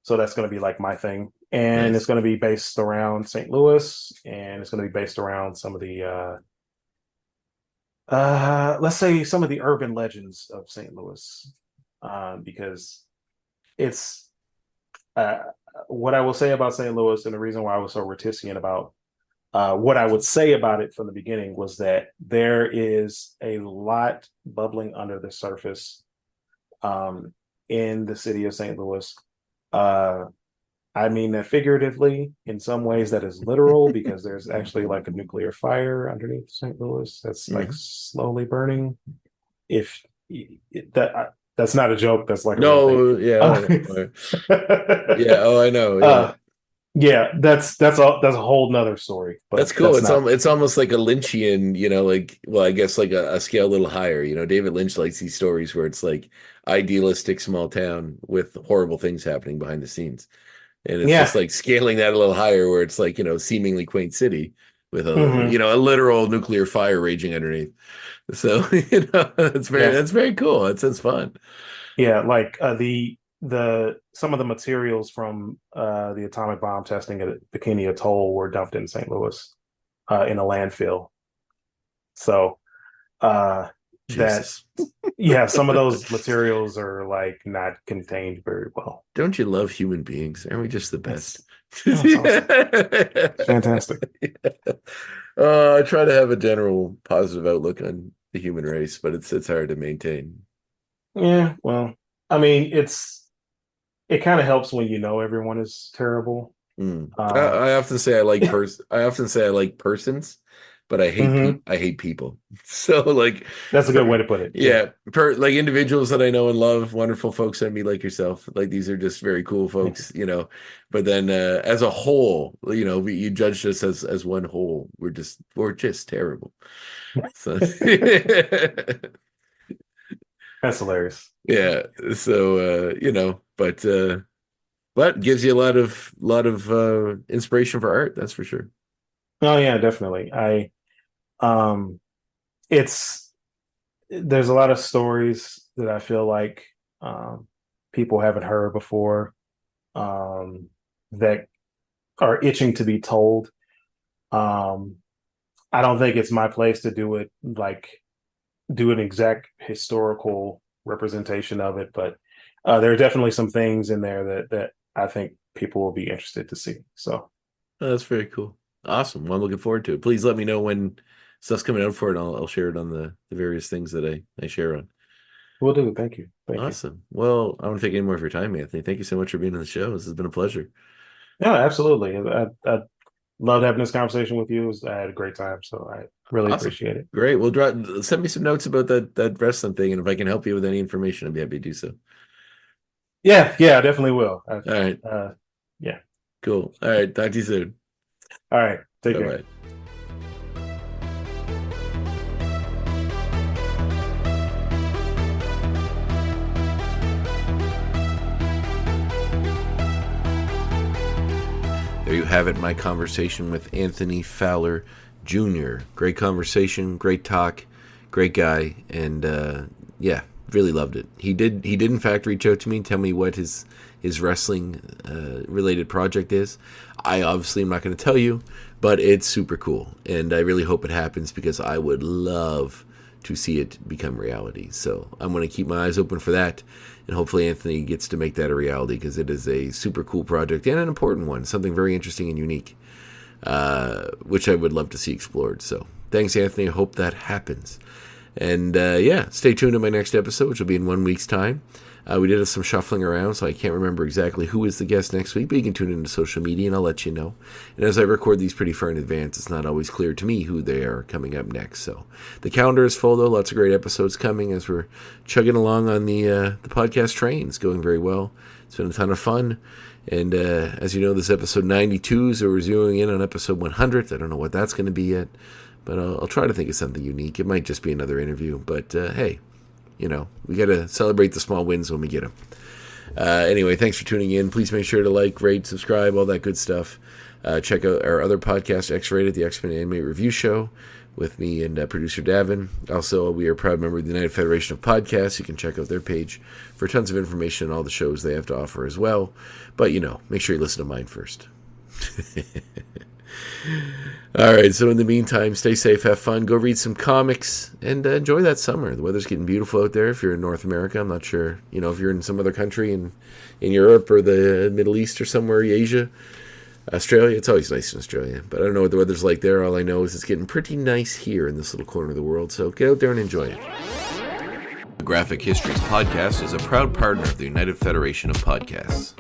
so that's going to be like my thing, and it's Nice. going to be based around St. Louis, and it's going to be based around some of the let's say some of the urban legends of St. Louis, because it's uh, what I will say about St. Louis, and the reason why I was so reticent about what I would say about it from the beginning was that there is a lot bubbling under the surface um, in the city of St. Louis. Uh, I mean that figuratively. In some ways, that is literal because there's actually like a nuclear fire underneath St. Louis that's like Mhm. slowly burning. If that's not a joke, that's like a real thing. No, yeah, Uh, yeah. Oh, I know. Yeah, uh, yeah, that's a whole nother story, that's but cool. that's not. It's almost like a Lynchian, like well, I guess like a scale a little higher. David Lynch likes these stories where it's like idealistic small town with horrible things happening behind the scenes, and it's just Yeah. like scaling that a little higher where it's like seemingly quaint city with a Hmm. a literal nuclear fire raging underneath. So Yeah. that's very cool. That's fun. Yeah, like the some of the materials from the atomic bomb testing at Bikini Atoll were dumped in St. Louis in a landfill. So uh, that Jesus. yeah, some of those materials are like not contained very well. Don't you love human beings? Aren't we just the best? It's oh, it's awesome. It's fantastic. I try to have a general positive outlook on the human race, but it's hard to maintain. Yeah, well, I mean, it kind of helps when you know everyone is terrible. Mm. Um, I often say I often say I like persons, but mhm. I hate people. So like That's a good way per, to put it. Yeah. yeah, like individuals that I know and love, wonderful folks that meet like yourself. Like these are just very cool Thank you. folks. But then as a whole, you judged us as one whole. We're just terrible. So That's hilarious. yeah. So but gives you a lot of inspiration for art, that's for sure. Oh yeah, definitely. Um it's there's a lot of stories that I feel like people haven't heard before that are itching to be told. Um I don't think it's my place to do it like do an exact historical representation of it, but there are definitely some things in there that I think people will be interested to see. So Oh, that's very cool. Awesome. Well, I'm looking forward to it. Please let me know when stuff's coming out for it, and I'll share it on the various things that I share on. we'll do. Thank you. Thank you. Awesome. Well, I don't take any more of your time, Anthony. Thank you so much for being on the show. This has been a pleasure. Yeah, absolutely. I loved having this conversation with you. I had a great time, so I really Awesome. appreciate it. Great. Well, send me some notes about that wrestling thing, and if I can help you with any information, I'd be happy to do so. Yeah, I definitely will. All right. Yeah. Cool. All right. Talk to you soon. All right. Take care. Bye-bye. There you have it, my conversation with Anthony Fowler Jr. Great conversation, great talk, great guy, and yeah, really loved it. He did in fact reach out to me and tell me what his wrestling related project is. I obviously am not going to tell you, but it's super cool, and I really hope it happens because I would love to see it become reality. So I'm going to keep my eyes open for that, and hopefully Anthony gets to make that a reality because it is a super cool project and an important one, something very interesting and unique, which I would love to see explored. So thanks, Anthony. I hope that happens. And yeah, stay tuned to my next episode, which will be in 1 week's time. We did have some shuffling around, so I can't remember exactly who is the guest next week, but you can tune into social media and I'll let you know. And as I record these pretty far in advance, it's not always clear to me who they are coming up next. So the calendar is full, though. Lots of great episodes coming as we're chugging along on the podcast train. It's going very well. It's been a ton of fun. And as you know, this episode 92, so we're zeroing in on episode 100. I don't know what that's going to be yet, but I'll try to think of something unique. It might just be another interview, but hey, you know, we got to celebrate the small wins when we get them. Anyway, thanks for tuning in. Please make sure to like, rate, subscribe, all that good stuff. Check out our other podcast, X-Rated, the X-Men Anime Review Show, with me and producer Davin. Also, we are a proud member of the United Federation of Podcasts. You can check out their page for tons of information on all the shows they have to offer as well. But, you know, make sure you listen to mine first. All right, so in the meantime, stay safe, have fun, go read some comics, and enjoy that summer. The weather's getting beautiful out there if you're in North America. I'm not sure, you know, if you're in some other country in Europe or the Middle East or somewhere, Asia, Australia. It's always nice in Australia, but I don't know what the weather's like there. All I know is it's getting pretty nice here in this little corner of the world, so get out there and enjoy it. The Graphic Histories Podcast is a proud partner of the United Federation of Podcasts.